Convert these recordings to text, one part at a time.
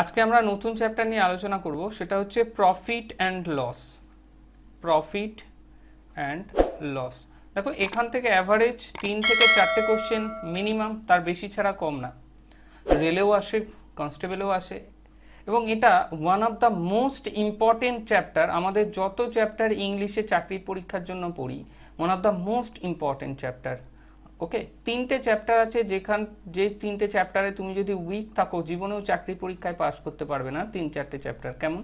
আজকে আমরা নতুন চ্যাপ্টার নিয়ে আলোচনা করব, সেটা হচ্ছে profit and loss. Profit and loss. দেখো, এখান থেকে অ্যাভারেজ 3 থেকে 4টে কোশ্চেন মিনিমাম, তার বেশি ছাড়া কম না। রেলেও আসে, কনস্টেবলেও আসে, এবং এটা one of the most important chapter. আমাদের যত চ্যাপ্টার ইংলিশে চাকরির পরীক্ষার জন্য পড়ি, one of the most important chapter. Okay, 3টে চ্যাপ্টার আছে, যে 3টে চ্যাপ্টারে তুমি যদি উইক থাকো, জীবনেও চাকরি পরীক্ষায় পাস করতে পারবে না। 3-4টে চ্যাপ্টার কেমন?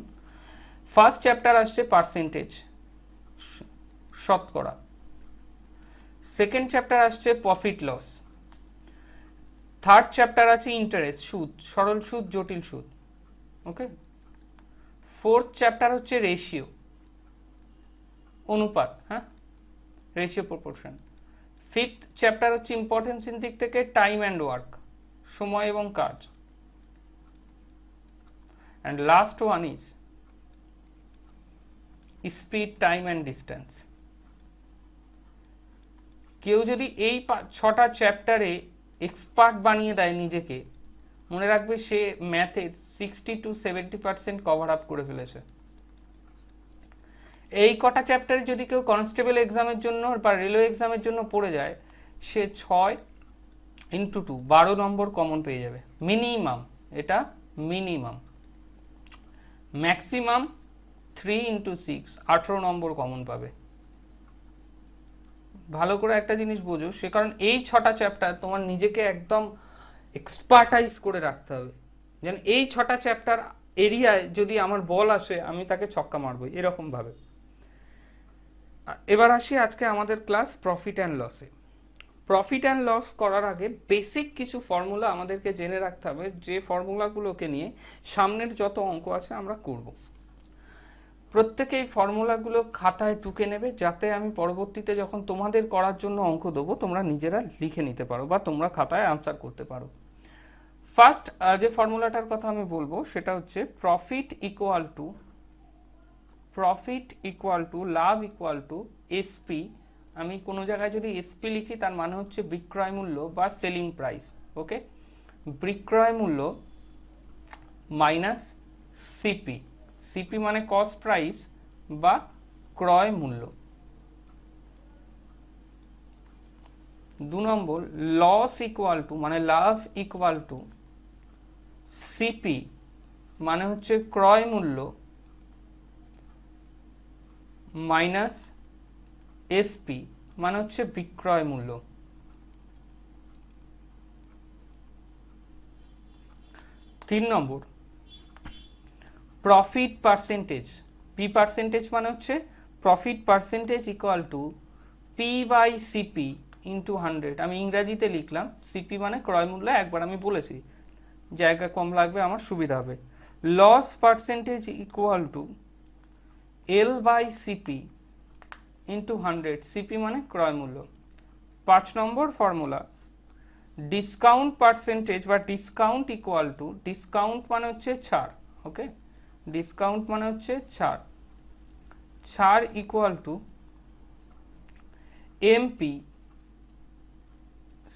ফার্স্ট চ্যাপ্টার আসছে পার্সেন্টেজ, শতকরা। সেকেন্ড চ্যাপ্টার আসছে প্রফিট লস। থার্ড চ্যাপ্টার আছে ইন্টারেস্ট, সুদ, সরল সুদ, জটিল সুদ। ওকে, ফোর্থ চ্যাপ্টার হচ্ছে রেশিও, অনুপাত, হ্যাঁ, রেশিও প্রপোর্শন। ফিফথ চ্যাপ্টার হচ্ছে ইম্পর্টেন্সের দিক থেকে টাইম অ্যান্ড ওয়ার্ক, সময় এবং কাজ। And last one is speed, time and distance. কেউ যদি এই 6টা চ্যাপ্টারে এক্সপার্ট বানিয়ে দেয় নিজেকে, মনে রাখবে সে ম্যাথের 60-70% কভার আপ করে ফেলেছে। এই কটা চ্যাপ্টারে যদি কেউ কনস্টেবল এক্সামের জন্য বা রেলওয়ে এক্সামের জন্য পড়ে যায়, সে 6x2 12 নম্বর কমন পেয়ে যাবে মিনিমাম। এটা মিনিমাম। ম্যাক্সিমাম 3x6 18 নম্বর কমন পাবে। ভালো করে একটা জিনিস বোঝো, সে কারণ এই 6টা চ্যাপ্টার তোমার নিজেকে একদম এক্সপার্টাইজ করে রাখতে হবে, যেন এই 6টা চ্যাপ্টার এরিয়ায় যদি আমার বল আসে, আমি তাকে ছক্কা মারবো, এরকম ভাবে। এবার আসি আজকে আমাদের ক্লাস প্রফিট অ্যান্ড লসে। প্রফিট অ্যান্ড লস করার আগে বেসিক কিছু ফর্মুলা আমাদেরকে জেনে রাখতে হবে, যে ফর্মুলাগুলোকে নিয়ে সামনের যত অঙ্ক আছে আমরা করব। প্রত্যেকে এই ফর্মুলাগুলো খাতায় টুকে নেবে, যাতে আমি পরবর্তীতে যখন তোমাদের করার জন্য অঙ্ক দেবো, তোমরা নিজেরা লিখে নিতে পারো বা তোমরা খাতায় আনসার করতে পারো। ফার্স্ট যে ফর্মুলাটার কথা আমি বলবো, সেটা হচ্ছে profit equal to love equal to SP. আমি কোনো জায়গায় যদি এসপি লিখি, তার মানে হচ্ছে বিক্রয় মূল্য বা সেলিং প্রাইস। ওকে, বিক্রয় মূল্য মাইনাস সিপি। সিপি মানে কস্ট প্রাইস বা ক্রয় মূল্য। 2 নম্বর, লস ইকুয়াল টু মানে লাভ ইকুয়াল টু সিপি মানে হচ্ছে ক্রয় মূল্য মাইনাস এসপি মানে হচ্ছে বিক্রয় মূল্য। 3 নম্বর, প্রফিট পার্সেন্টেজ। পি পার্সেন্টেজ মানে হচ্ছে profit percentage equal to P by CP into 100। আমি ইংরাজিতে লিখলাম, সিপি মানে ক্রয় মূল্য, একবার আমি বলেছি, জায়গা কম লাগবে, আমার সুবিধা হবে। Loss percentage equal to L by CP into 100। CP মানে ক্রয় মূল্য। 5 নম্বর ফর্মুলা, ডিসকাউন্ট পার্সেন্টেজ বা ডিসকাউন্ট ইকুয়াল টু, ডিসকাউন্ট মানে হচ্ছে ছাড়। ওকে, ডিসকাউন্ট মানে হচ্ছে ছাড়। ছাড় equal to MP,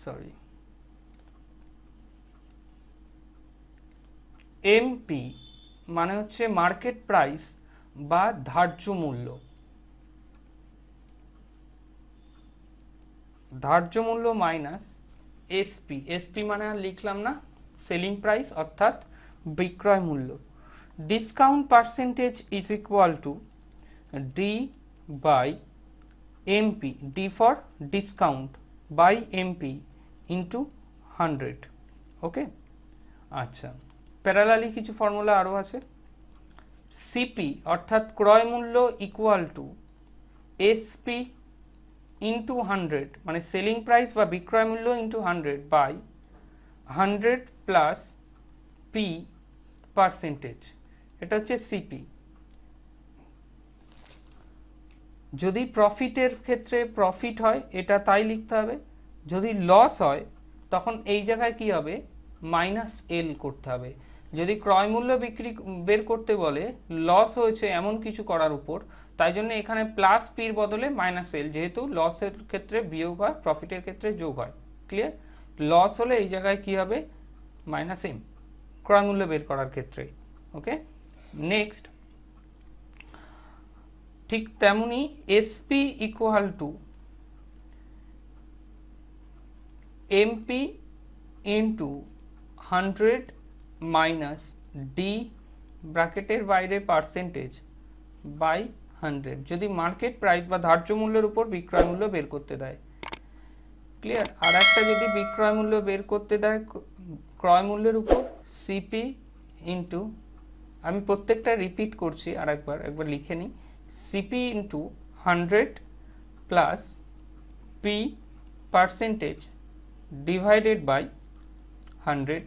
sorry, MP মানে হচ্ছে মার্কেট প্রাইস বা ধার্য মূল্য। ধার্য মূল্য মাইনাস এসপি। এসপি মানে আর লিখলাম না, সেলিং প্রাইস অর্থাৎ বিক্রয় মূল্য। Discount percentage is equal to D by MP, D for discount, by MP into 100। Okay, আচ্ছা, প্যারালালি কিছু ফর্মুলা আরও আছে। সিপি অর্থাৎ ক্রয় মূল্য ইকুয়াল টু এসপি ইন্টু 100 মানে সেলিং প্রাইস বা বিক্রয় মূল্য into 100 by 100 plus P percentage. এটা হচ্ছে সিপি। যদি প্রফিটের ক্ষেত্রে প্রফিট হয়, এটা তাই লিখতে হবে। যদি লস হয়, তখন এই জায়গায় কি হবে, মাইনাস এল করতে হবে। যদি ক্রয় মূল্য বের করতে বলে, লস হয়েছে এমন কিছু করার উপর, তাই জন্য এখানে প্লাস পির বদলে মাইনাস এল, যেহেতু লসের ক্ষেত্রে বিয়োগ হয়, প্রফিটের ক্ষেত্রে যোগ হয়। ক্লিয়ার? লস হলে এই জায়গায় কি হবে, মাইনাস এম। ক্রয় মূল্য বের করার ক্ষেত্রে। ওকে, নেক্সট ঠিক তেমনি SP equal to MP into 100 minus D ব্র্যাকেটের বাইরে পার্সেন্টেজ বাই 100 যদি মার্কেট প্রাইস বা ধার্য মূল্যের উপর বিক্রয় মূল্য বের করতে দেয়। ক্লিয়ার? আর একটা যদি বিক্রয় মূল্য বের করতে দেয় ক্রয় মূল্যের উপর, সিপি ইন্টু, আমি প্রত্যেকটা রিপিট করছি আর একবার লিখে নিই, CP into 100 plus P percentage divided by 100।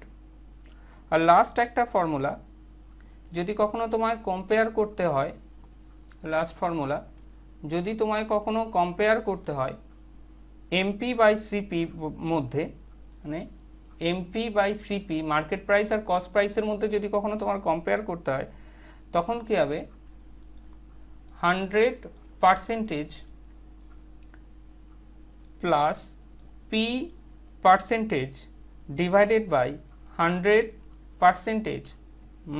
আর লাস্ট একটা ফর্মুলা, যদি কখনো তোমায় কম্পেয়ার করতে হয়, লাস্ট ফর্মুলা যদি তোমায় কখনো কম্পেয়ার করতে হয় এমপি বাই সিপি মধ্যে, মানে MP by CP market price আর কস্ট প্রাইসের মধ্যে যদি কখনো তোমার কম্পেয়ার করতে হয়, তখন কি হবে 100% plus P percentage divided by 100%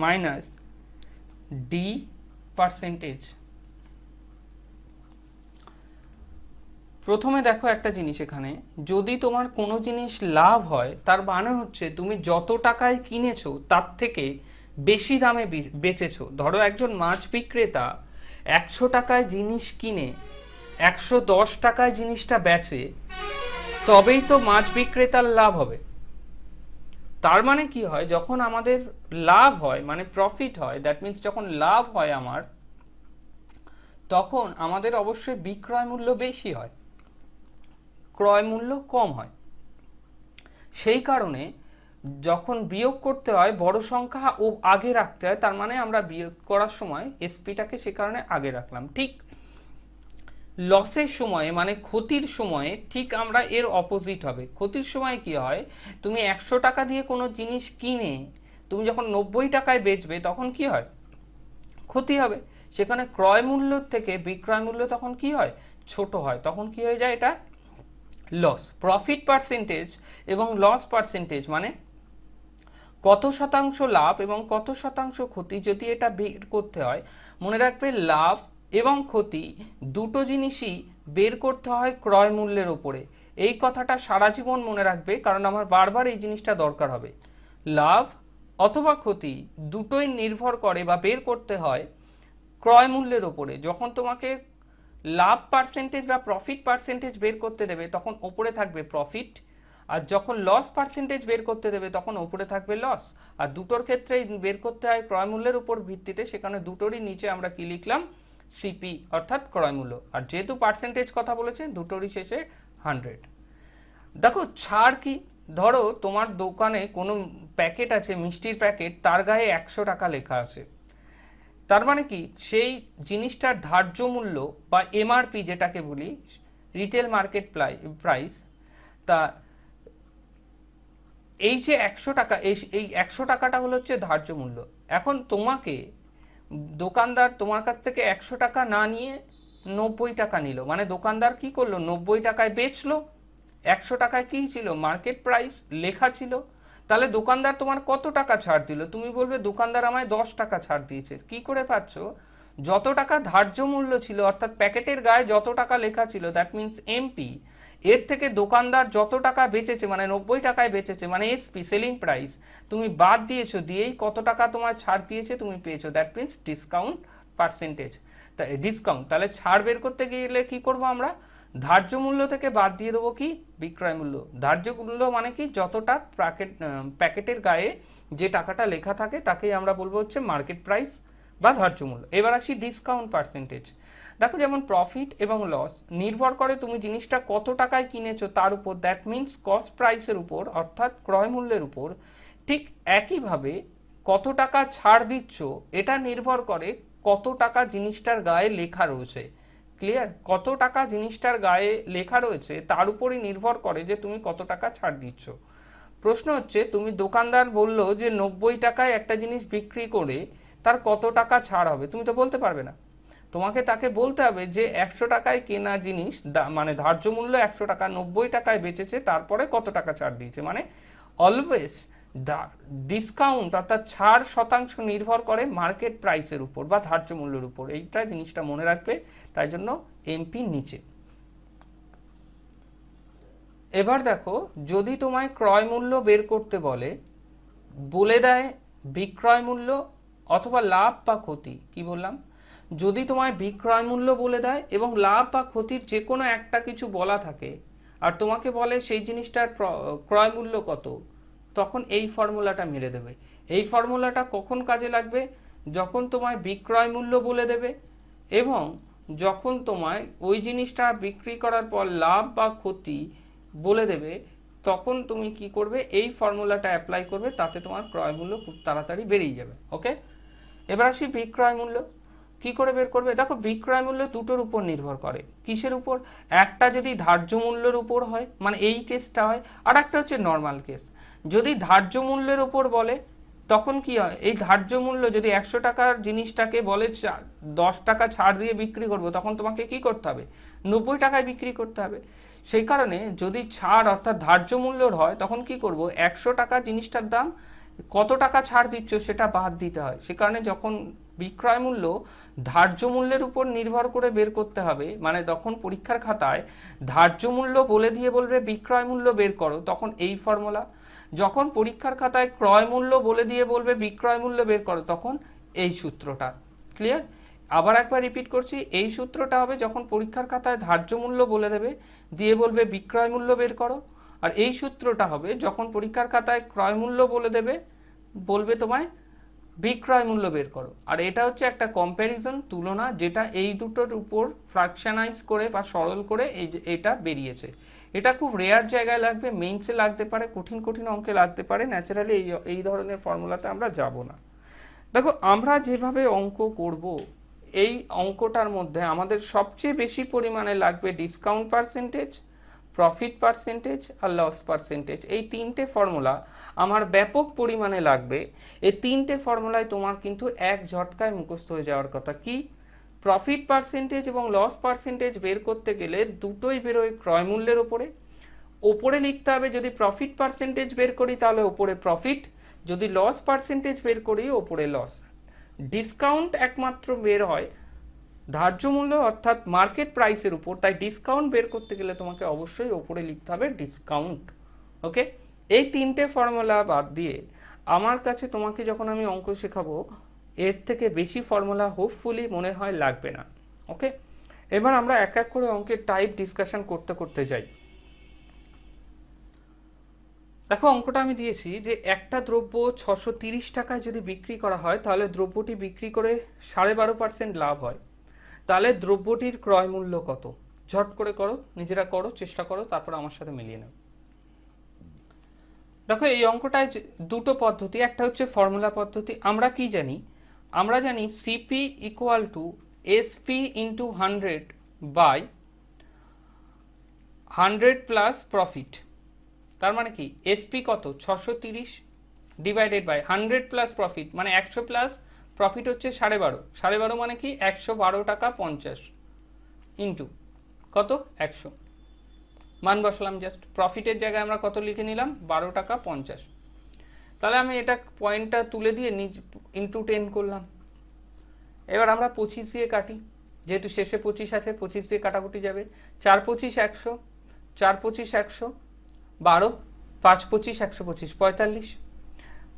minus D percentage. প্রথমে দেখো একটা জিনিস, এখানে যদি তোমার কোনো জিনিস লাভ হয় তার মানে হচ্ছে তুমি যত টাকায় কিনেছো তার থেকে বেশি দামে বেচেছো। ধরো একজন মাছ বিক্রেতা 100 টাকায় জিনিস কিনে 110 টাকায় জিনিসটা বেচে, তবেই তো মাছ বিক্রেতার লাভ হবে। তার মানে কি হয়, যখন আমাদের লাভ হয় মানে প্রফিট হয়, দ্যাট মিন্স যখন লাভ হয় আমার, তখন আমাদের অবশ্যই বিক্রয় মূল্য বেশি হয়, ক্রয় মূল্য কম হয়। সেই কারণে যখন বিয়োগ করতে হয় বড় সংখ্যা ও আগে রাখতে হয়, তার মানে আমরা বিয়োগ করার সময় এসপিটাকে সে কারণে আগে রাখলাম। ঠিক লসের সময়ে মানে ক্ষতির সময়ে ঠিক আমরা এর অপোজিট হবে। ক্ষতির সময় কি হয়, তুমি 100 টাকা দিয়ে কোনো জিনিস কিনে তুমি যখন 90 টাকায় বেচবে তখন কি হয়, ক্ষতি হবে। সেখানে ক্রয় মূল্য থেকে বিক্রয় মূল্য তখন কি হয়, ছোট হয়, তখন কি হয়ে যায়, এটা লস। প্রফিট পার্সেন্টেজ এবং লস পার্সেন্টেজ মানে কত শতাংশ লাভ এবং কত শতাংশ ক্ষতি, যদি এটা বের করতে হয় মনে রাখবে লাভ এবং ক্ষতি দুটো জিনিসই বের করতে হয় ক্রয় মূল্যের ওপরে। এই কথাটা সারা জীবন মনে রাখবে, কারণ আমার বারবার এই জিনিসটা দরকার হবে। লাভ অথবা ক্ষতি দুটোই নির্ভর করে বা বের করতে হয় ক্রয় মূল্যের ওপরে। যখন তোমাকে লাভ পার্সেন্টেজ বা প্রফিট পার্সেন্টেজ বের করতে দেবে তখন ওপরে থাকবে প্রফিট, আর যখন লস পার্সেন্টেজ বের করতে দেবে তখন ওপরে থাকবে লস। আর দুটোর ক্ষেত্রেই বের করতে হয় ক্রয় মূল্যের উপর ভিত্তিতে, সেখানে দুটোরই নিচে আমরা কি লিখলাম, সিপি অর্থাৎ ক্রয় মূল্য। আর যেহেতু পার্সেন্টেজ কথা বলেছে দুটোরই শেষে 100। দেখো ছাড় কি, ধরো তোমার দোকানে কোনো প্যাকেট আছে, মিষ্টির প্যাকেট, তার গায়ে 100 টাকা লেখা আছে, তার মানে কি সেই জিনিসটার ধার্য মূল্য বা এমআরপি যেটাকে বলি, রিটেল মার্কেট প্রাইস, তা এই যে 100 টাকা, এই 100 টাকাটা হলো হচ্ছে ধার্য মূল্য। এখন তোমাকে দোকানদার তোমার কাছ থেকে 100 টাকা না নিয়ে 90 টাকা নিল, মানে দোকানদার কি করলো, 90 টাকায় বেচলো। 100 টাকায় কি ছিল, মার্কেট প্রাইস লেখা ছিল। তাহলে দোকানদার তোমার কত টাকা ছাড় দিল, তুমি বলবে দোকানদার আমায় 10 টাকা ছাড় দিয়েছে। কি করে পাচ্ছ, যত টাকা ধার্য মূল্য ছিল অর্থাৎ প্যাকেটের গায়ে যত টাকা লেখা ছিল, দ্যাট মিন্স এমপি, এর থেকে দোকানদার যত টাকা বেচেছে মানে 90 টাকায় বেচেছে মানে এসপি সেলিং প্রাইস, তুমি বাদ দিয়েছো, দিয়েই কত টাকা তোমার ছাড় দিয়েছে তুমি পেয়েছো, দ্যাট মিন্স ডিসকাউন্ট পার্সেন্টেজ। তা ডিসকাউন্ট, তাহলে ছাড় বের করতে গেলে কি করব আমরা, ধার্য মূল্য থেকে বাদ দিয়ে দেবো কি, বিক্রয় মূল্য। ধার্য মূল্য মানে কি, যতটা প্যাকেটের গায়ে যে টাকাটা লেখা থাকে তাকেই আমরা বলবো হচ্ছে মার্কেট প্রাইস বা ধার্য মূল্য। এবার আসি ডিসকাউন্ট পার্সেন্টেজ। দেখো যেমন প্রফিট এবং লস নির্ভর করে তুমি জিনিসটা কত টাকায় কিনেছো তার উপর, দ্যাট মিন্স কস্ট প্রাইসের উপর অর্থাৎ ক্রয় মূল্যের উপর। ঠিক একইভাবে কত টাকা ছাড় দিচ্ছ এটা নির্ভর করে কত টাকা জিনিসটার গায়ে লেখা রয়েছে। ক্লিয়ার? কত টাকা জিনিসটার গায়ে লেখা রয়েছে তার উপরই নির্ভর করে যে তুমি কত টাকা ছাড় দিচ্ছ। প্রশ্ন হচ্ছে, তুমি দোকানদার বললো যে 90 টাকায় একটা জিনিস বিক্রি করে তার কত টাকা ছাড় হবে, তুমি তো বলতে পারবে না। তোমাকে তাকে বলতে হবে যে 100 টাকায় কেনা জিনিস মানে ধার্য মূল্য 100 টাকা, 90 টাকায় বেচেছে, তারপরে কত টাকা ছাড় দিয়েছে। মানে অলওয়েজ ডিসকাউন্ট অর্থাৎ ছাড় শতাংশ নির্ভর করে মার্কেট প্রাইসের উপর বা ধার্য মূল্যের উপর। এইটা জিনিসটা মনে রাখবে, তাই জন্য এমপি নিচে। এবার দেখো, যদি তোমায় ক্রয় মূল্য বের করতে বলে দেয় বিক্রয় মূল্য অথবা লাভ বা ক্ষতি, কি বললাম, যদি তোমায় বিক্রয় মূল্য বলে দেয় এবং লাভ বা ক্ষতির যে কোনো একটা কিছু বলা থাকে আর তোমাকে বলে সেই জিনিসটার ক্রয় মূল্য কত, তখন এই ফর্মুলাটা মেরে দেবে। এই ফর্মুলাটা কখন কাজে লাগবে? যখন তোমায় বিক্রয় মূল্য বলে দেবে এবং যখন তোমায় ওই জিনিসটা বিক্রি করার পর লাভ বা ক্ষতি বলে দেবে, তখন তুমি কি করবে, এই ফর্মুলাটা অ্যাপ্লাই করবে, তাতে তোমার ক্রয় মূল্য খুব তাড়াতাড়ি বেরিয়ে যাবে। ওকে, এবার আসি বিক্রয় মূল্য কি করে বের করবে। দেখো, বিক্রয় মূল্য দুটোর উপর নির্ভর করে। কিসের উপর? একটা যদি ধার্য মূল্যের উপর হয়, মানে এই কেসটা হয়, আর একটা হচ্ছে নর্মাল কেস। যদি ধার্য মূল্যের উপর বলে তখন কি হয়, এই ধার্য মূল্য যদি 100 টাকার জিনিসটাকে বলে 10 টাকা ছাড় দিয়ে বিক্রি করবো, তখন তোমাকে কি করতে হবে, 90 টাকায় বিক্রি করতে হবে। সেই কারণে যদি ছাড় অর্থাৎ ধার্য মূল্যর হয়, তখন কি করব, 100 টাকা জিনিসটার দাম, কত টাকা ছাড় দিচ্ছ সেটা বাদ দিতে হয়। সে কারণে যখন বিক্রয় মূল্য ধার্য মূল্যের উপর নির্ভর করে বের করতে হবে, মানে তখন পরীক্ষার খাতায় ধার্য মূল্য বলে দিয়ে বলবে বিক্রয় মূল্য বের করো, তখন এই ফর্মুলা। যখন পরীক্ষার খাতায় ক্রয় মূল্য বলে দিয়ে বলবে বিক্রয় মূল্য বের করো, তখন এই সূত্রটা। ক্লিয়ার? আবার একবার রিপিট করছি, এই সূত্রটা হবে যখন পরীক্ষার খাতায় ধার্য মূল্য বলে দেবে, দিয়ে বলবে বিক্রয় মূল্য বের করো। আর এই সূত্রটা হবে যখন পরীক্ষার খাতায় ক্রয় মূল্য বলে দেবে, বলবে তোমায় বিক্রয় মূল্য বের করো। আর এটা হচ্ছে একটা কম্প্যারিজন, তুলনা, যেটা এই দুটোর উপর ফ্র্যাকশনাইজ করে বা সরল করে এটা বেরিয়েছে। এটা খুব রেয়ার জায়গায় লাগবে, মেইনসে লাগতে পারে, কঠিন কঠিন অঙ্কে লাগতে পারে। ন্যাচারালি এই ধরনের ফর্মুলাতে আমরা যাব না। দেখো, আমরা যেভাবে অঙ্ক করব, এই অঙ্কটার মধ্যে আমাদের সবচেয়ে বেশি পরিমাণে লাগবে ডিসকাউন্ট পার্সেন্টেজ, প্রফিট পার্সেন্টেজ আর লস পার্সেন্টেজ। এই তিনটে ফর্মুলা আমার ব্যাপক পরিমাণে লাগবে। এই তিনটে ফর্মুলায় তোমার কিন্তু এক ঝটকায় মুখস্থ হয়ে যাওয়ার কথা। কি? প্রফিট পার্সেন্টেজ এবং লস পার্সেন্টেজ বের করতে গেলে দুটোই বেরোয় ক্রয় মূল্যের ওপরে। ওপরে লিখতে হবে, যদি প্রফিট পার্সেন্টেজ বের করি তাহলে ওপরে প্রফিট, যদি লস পার্সেন্টেজ বের করি ওপরে লস। ডিসকাউন্ট একমাত্র বের হয় ধার্য মূল্য অর্থাৎ মার্কেট প্রাইসের উপর, তাই ডিসকাউন্ট বের করতে গেলে তোমাকে অবশ্যই ওপরে লিখতে হবে ডিসকাউন্ট। ওকে, এই তিনটে ফর্মুলা বাদ দিয়ে আমার কাছে তোমাকে যখন আমি অঙ্ক শেখাবো, এর থেকে বেশি ফর্মুলা হোপফুলি মনে হয় লাগবে না। ওকে, এবার আমরা এক এক করে অঙ্কের টাইপ ডিসকাশন করতে করতে যাই। দেখো, অঙ্কটা আমি দিয়েছি যে একটা দ্রব্য 630 টাকায় যদি বিক্রি করা হয়, তাহলে দ্রব্যটি বিক্রি করে 12.5% লাভ হয়। তাহলে দ্রব্যটির ক্রয় মূল্য কত? ঝট করে করো, নিজেরা করো, চেষ্টা করো, তারপর আমার সাথে মিলিয়ে নাও। দেখো, এই অঙ্কটায় দুটো পদ্ধতি, একটা হচ্ছে ফর্মুলা পদ্ধতি। আমরা কি জানি? আমরা জানি CP equal to SP into 100 by 100 plus profit. তার মানে কি, এসপি কত? 630 ডিভাইডেড বাই 100 প্লাস প্রফিট, মানে 100 প্লাস প্রফিট হচ্ছে 12.5। 12.5 মানে কি, 112 টাকা 50 ইন্টু কত? 100। মান বসালাম, জাস্ট প্রফিটের জায়গায় আমরা কত লিখে নিলাম? 12 টাকা 50। তাহলে আমি এটা পয়েন্টটা তুলে দিয়ে ইন্টু 10 করলাম। এবার আমরা 25 দিয়ে কাটি, যেহেতু শেষে 25 আছে, 25 দিয়ে কাটাকুটি যাবে। 4 25 100, 4 25 100, 12, 5 25 125, 45।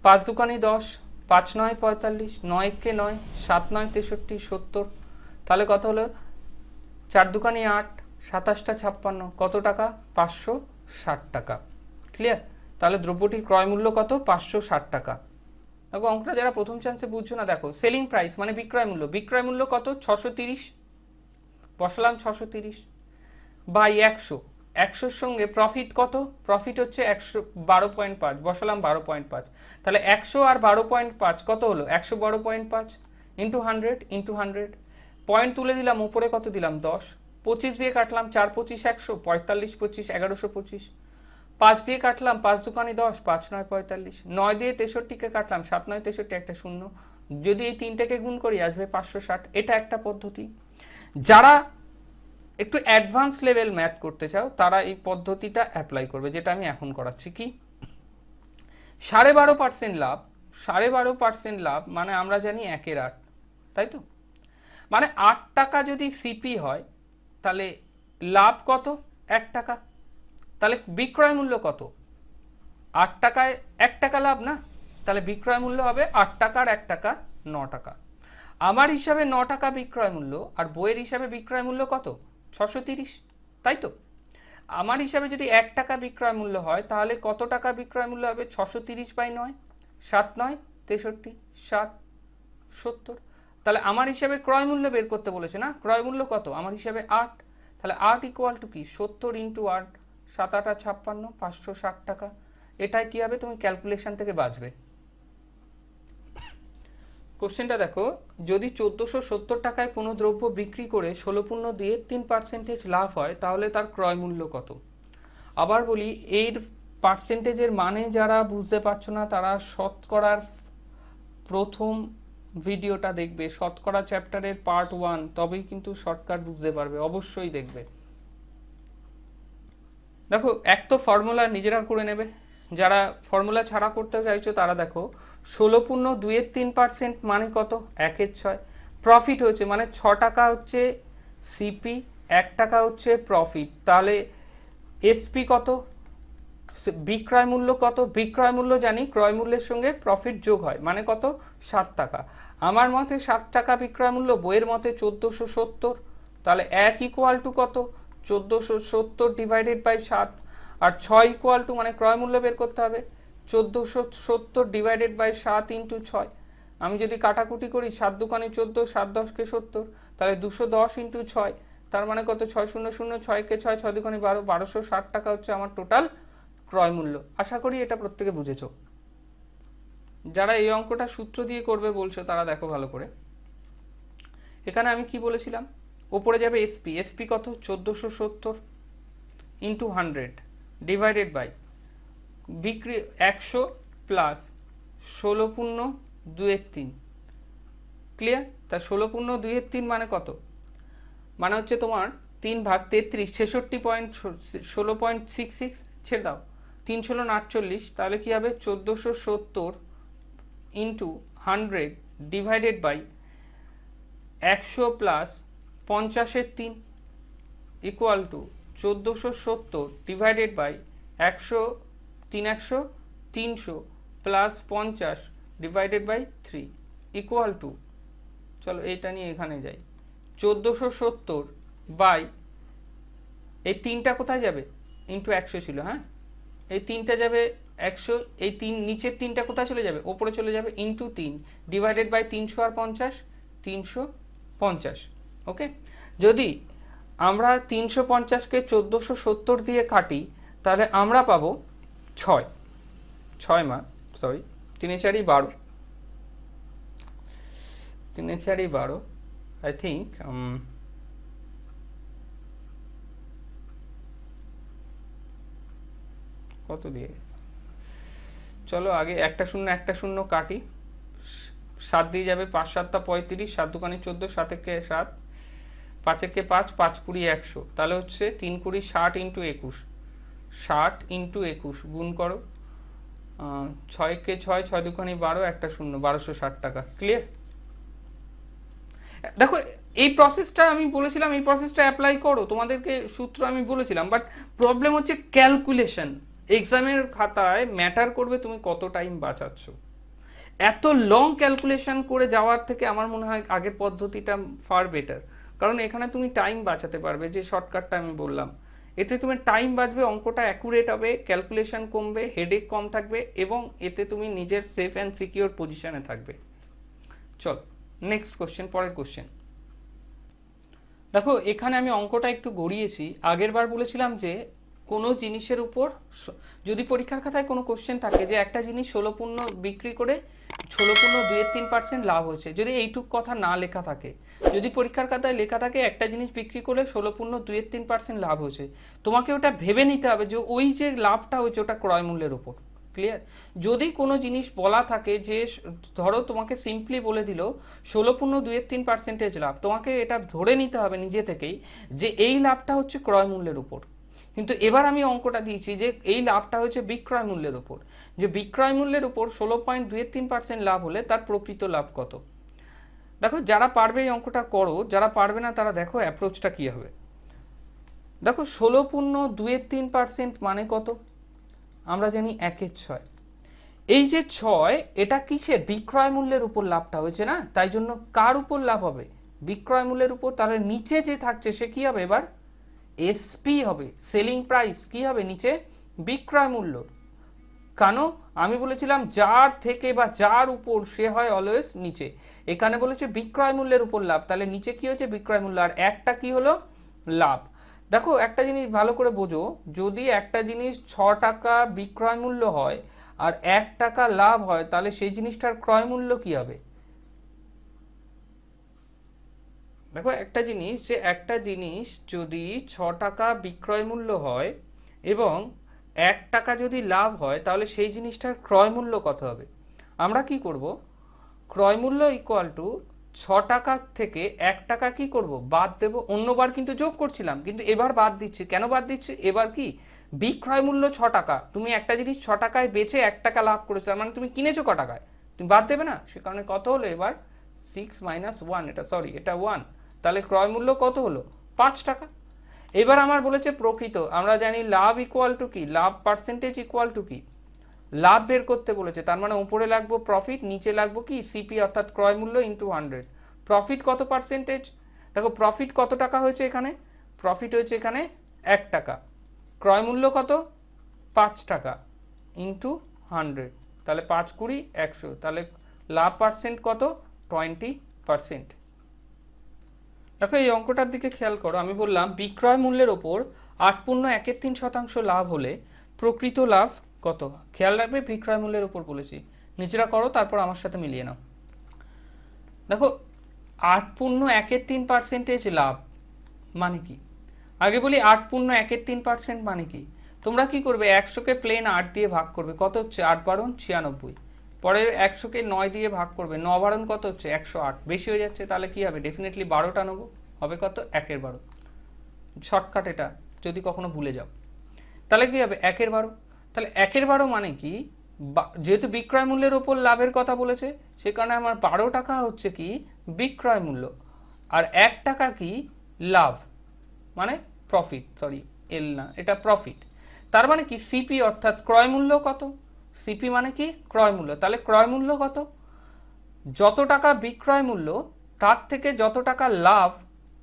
5 দুকানি 10, 5 9 45, 9 কে 9, 7 9 63, 70। তাহলে কত হলো? 4 দুকানি 8, 27টা 56, কত টাকা? 560 টাকা। ক্লিয়ার? তাহলে দ্রব্যটির ক্রয় মূল্য কত? 560 টাকা। দেখো, অঙ্কটা যারা প্রথম চান্সে বুঝছো না, দেখো সেলিং প্রাইস মানে বিক্রয় মূল্য। বিক্রয় মূল্য কত? 630, বসালাম 630 বাই 100। 100-র সঙ্গে প্রফিট কত? প্রফিট হচ্ছে 112.5, বসালাম 12.5। তাহলে 100 আর 12.5 কত হলো? 112.5 ইন্টু 100 ইন্টু 100। পয়েন্ট তুলে দিলাম, উপরে কত দিলাম? 10। 25 দিয়ে কাটলাম, 4 25 100, 45 25 1125। 5 দিয়ে কাটলাম, 5 দুকানি 10, 5 9 45। 9 দিয়ে 63কে কাটলাম, 7 9 63, একটা শূন্য। যদি এই তিনটাকে গুণ করি আসবে 560। এটা একটা পদ্ধতি। যারা একটু অ্যাডভান্স লেভেল ম্যাথ করতে চাও, তারা এই পদ্ধতিটা অ্যাপ্লাই করবে, যেটা আমি এখন করাচ্ছি। কি? 12.5% লাভ, 12.5% লাভ মানে আমরা জানি 1/8, তাই তো? মানে 8 টাকা যদি সিপি হয় তাহলে লাভ কত? 1 টাকা। তাহলে বিক্রয় মূল্য কত? 8 টাকায় 1 টাকা লাভ না, তাহলে বিক্রয় মূল্য হবে 8 টাকার 1 টাকা 9 টাকা। আমার হিসাবে 9 টাকা বিক্রয় মূল্য, আর বইয়ের হিসাবে বিক্রয় মূল্য কত? 630, তাই তো? আমার হিসাবে যদি 1 টাকা বিক্রয় মূল্য হয় তাহলে কত টাকা বিক্রয় মূল্য হবে? 630/9, 7 9 63, 7 70। তাহলে আমার হিসাবে ক্রয় মূল্য বের করতে বলেছে না, ক্রয় মূল্য কত? আমার হিসাবে 8, তাহলে 8 ইকুয়াল টু কি? 70 ইন্টু 8, 7 8 56, 560 টাকা। এটাই কি হবে? তুমি ক্যালকুলেশন থেকে বাঁচবে। কোশ্চেনটা দেখো, যদি 1470 টাকায় কোনো দ্রব্য বিক্রি করে 16.23% লাভ হয় তাহলে তার ক্রয় মূল্য কত? আবার বলি, এর পার্সেন্টেজের মানে যারা বুঝতে পারছো না তারা শতকরার প্রথম ভিডিওটা দেখবে, শতকরা চ্যাপ্টারের পার্ট 1, তবেই কিন্তু শর্টকাট বুঝতে পারবে, অবশ্যই দেখবে। দেখো, এক তো ফর্মুলা নিজেরা করে নেবে, যারা ফর্মুলা ছাড়া করতে চাইছো তারা দেখো 16.23% মানে কত? 1/6। প্রফিট হয়েছে মানে 6 টাকা হচ্ছে সিপি, 1 টাকা হচ্ছে প্রফিট, তাহলে এসপি কত? বিক্রয় মূল্য কত? বিক্রয় মূল্য জানি ক্রয় মূল্যের সঙ্গে প্রফিট যোগ হয়, মানে কত? 7 টাকা। আমার মতে 7 টাকা বিক্রয় মূল্য, বইয়ের মতে 1470, তাহলে 1 ইকুয়াল টু কত? 1470 ডিভাইডেড বাই 7, আর 6 ইকুয়াল টু মানে ক্রয় মূল্য বের করতে হবে 1470 ডিভাইডেড বাই 7 ইন্টু 6। আমি যদি কাটাকুটি করি 7 দুগুণে 14, 7 10 70, তাহলে 210 ইন্টু 6, তার মানে কত? 6 0 0, 6 6, 6 দুগুণে 12, 1260 টাকা হচ্ছে আমার টোটাল ক্রয় মূল্য। আশা করি এটা প্রত্যেকে বুঝেছো। যারা এই অঙ্কটা সূত্র দিয়ে করবে বলছো তারা দেখো ভালো করে। এখানে আমি কি বলেছিলাম? ওপরে যাবে এসপি, এসপি কত? 1470 ইন্টু 100 ডিভাইডেড বাই বিক্রি 100 প্লাস 16.23। ক্লিয়ার? তা 16.23 মানে কত? মানে হচ্ছে তোমার 3 ভাগ 33, 66.16.66, ছেড়ে দাও, 3 × 48, তাহলে কি হবে? 1470 ইন্টু 100 ডিভাইডেড বাই 100 প্লাস 50-এর 3 equal to 1470 divided by 100, 3 100 300 plus 50 divided by 3 equal to, চলো এইটা নিয়ে এখানে যাই, 1470 বাই এই 3টা কোথায় যাবে? ইন্টু 100 ছিল, হ্যাঁ, এই 3টা যাবে 100, এই 3 নিচের 3টা কোথায় চলে যাবে? ওপরে চলে যাবে, ইন্টু 3 ডিভাইডেড বাই 300 আর 50, 350। ওকে, যদি আমরা 350কে 1470 দিয়ে কাটি তাহলে আমরা পাবো 6 সরি 3 4 12, 3 4 12, আই থিঙ্ক কত দিয়ে, চলো আগে একটা শূন্য কাটি, 7 দিয়ে যাবে, 5 7 35, 7 দুগুণে 14, 7 একে 7, 5 একে 5, 5 20 100, তাহলে হচ্ছে 3 20 60 ইন্টু 21, 60 ইন্টু 21 গুণ করো, 6 একে 6, 6 দুগুণে 12, একটা শূন্য, 1260 টাকা। ক্লিয়ার? দেখো, এই প্রসেসটা আমি বলেছিলাম, এই প্রসেসটা অ্যাপ্লাই করো, তোমাদেরকে সূত্র আমি বলেছিলাম, বাট প্রবলেম হচ্ছে ক্যালকুলেশন। এক্সামের খাতায় ম্যাটার করবে তুমি কত টাইম বাঁচাচ্ছ। এত লং ক্যালকুলেশন করে যাওয়ার থেকে আমার মনে হয় আগের পদ্ধতিটা ফার বেটার, কারণ এখানে তুমি টাইম বাঁচাতে পারবে, যে শর্টকাটটা আমি বললাম, এতে তুমি টাইম বাঁচবে, অঙ্কটা অ্যাকুরেট হবে, ক্যালকুলেশন কমবে, হেডেক কম থাকবে, এবং এতে তুমি নিজের সেফ অ্যান্ড সিকিউর পজিশনে থাকবে। চল নেক্সট কোশ্চেন, পরের কোশ্চেন দেখো। এখানে আমি অঙ্কটা একটু গড়িয়েছি, আগের বার বলেছিলাম যে কোনো জিনিসের উপর যদি পরীক্ষার খাতায় কোনো কোশ্চেন থাকে যে একটা জিনিস 16 বিক্রি করে 16.23% লাভ হয়েছে, যদি এইটুক কথা না লেখা থাকে, যদি পরীক্ষার খাতায় লেখা থাকে একটা জিনিস বিক্রি করে 16.23% লাভ হয়েছে, তোমাকে ওটা ভেবে নিতে হবে যে ওই যে লাভটা হয়েছে ওটা ক্রয় মূল্যের উপর। ক্লিয়ার? যদি কোনো জিনিস বলা থাকে যে ধরো তোমাকে সিম্পলি বলে দিল 16.23% লাভ, তোমাকে এটা ধরে নিতে হবে নিজে থেকেই যে এই লাভটা হচ্ছে ক্রয় মূল্যের উপর। কিন্তু এবার আমি অঙ্কটা দিয়েছি যে এই লাভটা হচ্ছে বিক্রয় মূল্যের উপর, যে বিক্রয় মূল্যের উপর 16.23% লাভ হলে তার প্রকৃত লাভ কত। দেখো যারা পারবে এই অঙ্কটা করো, যারা পারবে না তারা দেখো অ্যাপ্রোচটা কী হবে। দেখো 16.23% মানে কত, আমরা জানি 1/6। এই যে 6 এটা কিসের, বিক্রয় মূল্যের উপর লাভটা হয়েছে না, তাই জন্য কার উপর লাভ হবে, বিক্রয় মূল্যের উপর। তাহলে নিচে যে থাকছে সে কি হবে, এবার এসপি হবে, সেলিং প্রাইস কি হবে নিচে, বিক্রয় মূল্য। কেন, আমি বলেছিলাম যার থেকে বা যার উপর সে হয় অলওয়েজ নিচে, এখানে বলেছে বিক্রয় মূল্যের উপর লাভ, তাহলে নিচে কি হচ্ছে বিক্রয় মূল্য, আর একটা কি হলো লাভ। দেখো একটা জিনিস ভালো করে বোঝো, যদি একটা জিনিস 6 টাকা বিক্রয় মূল্য হয় আর 1 টাকা লাভ হয়, তাহলে সেই জিনিসটার ক্রয় মূল্য কি হবে। দেখো একটা জিনিস, যে একটা জিনিস যদি 6 টাকা বিক্রয় মূল্য হয় এবং 1 টাকা যদি লাভ হয়, তাহলে সেই জিনিসটার ক্রয় মূল্য কত হবে। আমরা কি করব, ক্রয় মূল্য ইকুয়াল টু 6 টাকা থেকে 1 টাকা কি করব, বাদ দেব। অন্যবার কিন্তু যোগ করছিলাম, কিন্তু এবার বাদ দিচ্ছি। কেন বাদ দিচ্ছি, এবার কি বিক্রয় মূল্য 6 টাকা, তুমি একটা জিনিস 6 টাকায় বেচে 1 টাকা লাভ করেছো, তার মানে তুমি কিনেছো ক টাকায়, তুমি বাদ দেবে না, সে কারণে কত হলো এবার 6 - 1, এটা সরি এটা 1, তাহলে ক্রয় মূল্য কত হলো 5 টাকা। এবার আমার বলেছে প্রকৃত, আমরা জানি লাভ ইকুয়াল টু কি, লাভ পার্সেন্টেজ ইকুয়াল টু কি, লাভ বের করতে বলেছে, তার মানে উপরে লাগবো প্রফিট, নিচে লাগবো কি সিপি অর্থাৎ ক্রয় মূল্য ইন্টু 100। প্রফিট কত পার্সেন্টেজ, দেখো প্রফিট কত টাকা হয়েছে এখানে, প্রফিট হয়েছে এখানে 1 টাকা, ক্রয় মূল্য কত 5 টাকা ইন্টু 100, তাহলে 5 20 100, তাহলে লাভ পার্সেন্ট কত 20%। দেখো এই অঙ্কটার দিকে খেয়াল করো, আমি বললাম বিক্রয় মূল্যের ওপর 8.13% লাভ হলে প্রকৃত লাভ কত। খেয়াল রাখবে বিক্রয় মূল্যের উপর বলেছি, নিচেরা করো তারপর আমার সাথে মিলিয়ে নাও। দেখো 8.13% লাভ মানে কি, আগে বলি 8.13% মানে কি। তোমরা কি করবে, 100কে প্লেন 8 দিয়ে ভাগ করবে, কত হচ্ছে 8 বারণ 96, পরে 100কে 9 দিয়ে ভাগ করবে, 9 বারণ কত হচ্ছে 108, বেশি হয়ে যাচ্ছে, তাহলে কি হবে ডেফিনেটলি 12টা নেবো, হবে কত 1/12। শর্টকাট এটা, যদি কখনো ভুলে যাও তাহলে কি হবে 1/12। তাহলে 1/12 মানে কি, যেহেতু বিক্রয় মূল্যের ওপর লাভের কথা বলেছে, সে কারণে আমার 12 টাকা হচ্ছে কি বিক্রয় মূল্য, আর 1 টাকা কি লাভ, মানে প্রফিট, সরি এল না এটা প্রফিট। তার মানে কি সিপি অর্থাৎ ক্রয় মূল্য কত, সিপি মানে কি ক্রয় মূল্য, তাহলে ক্রয় মূল্য কত, যত টাকা বিক্রয় মূল্য তার থেকে যত টাকা লাভ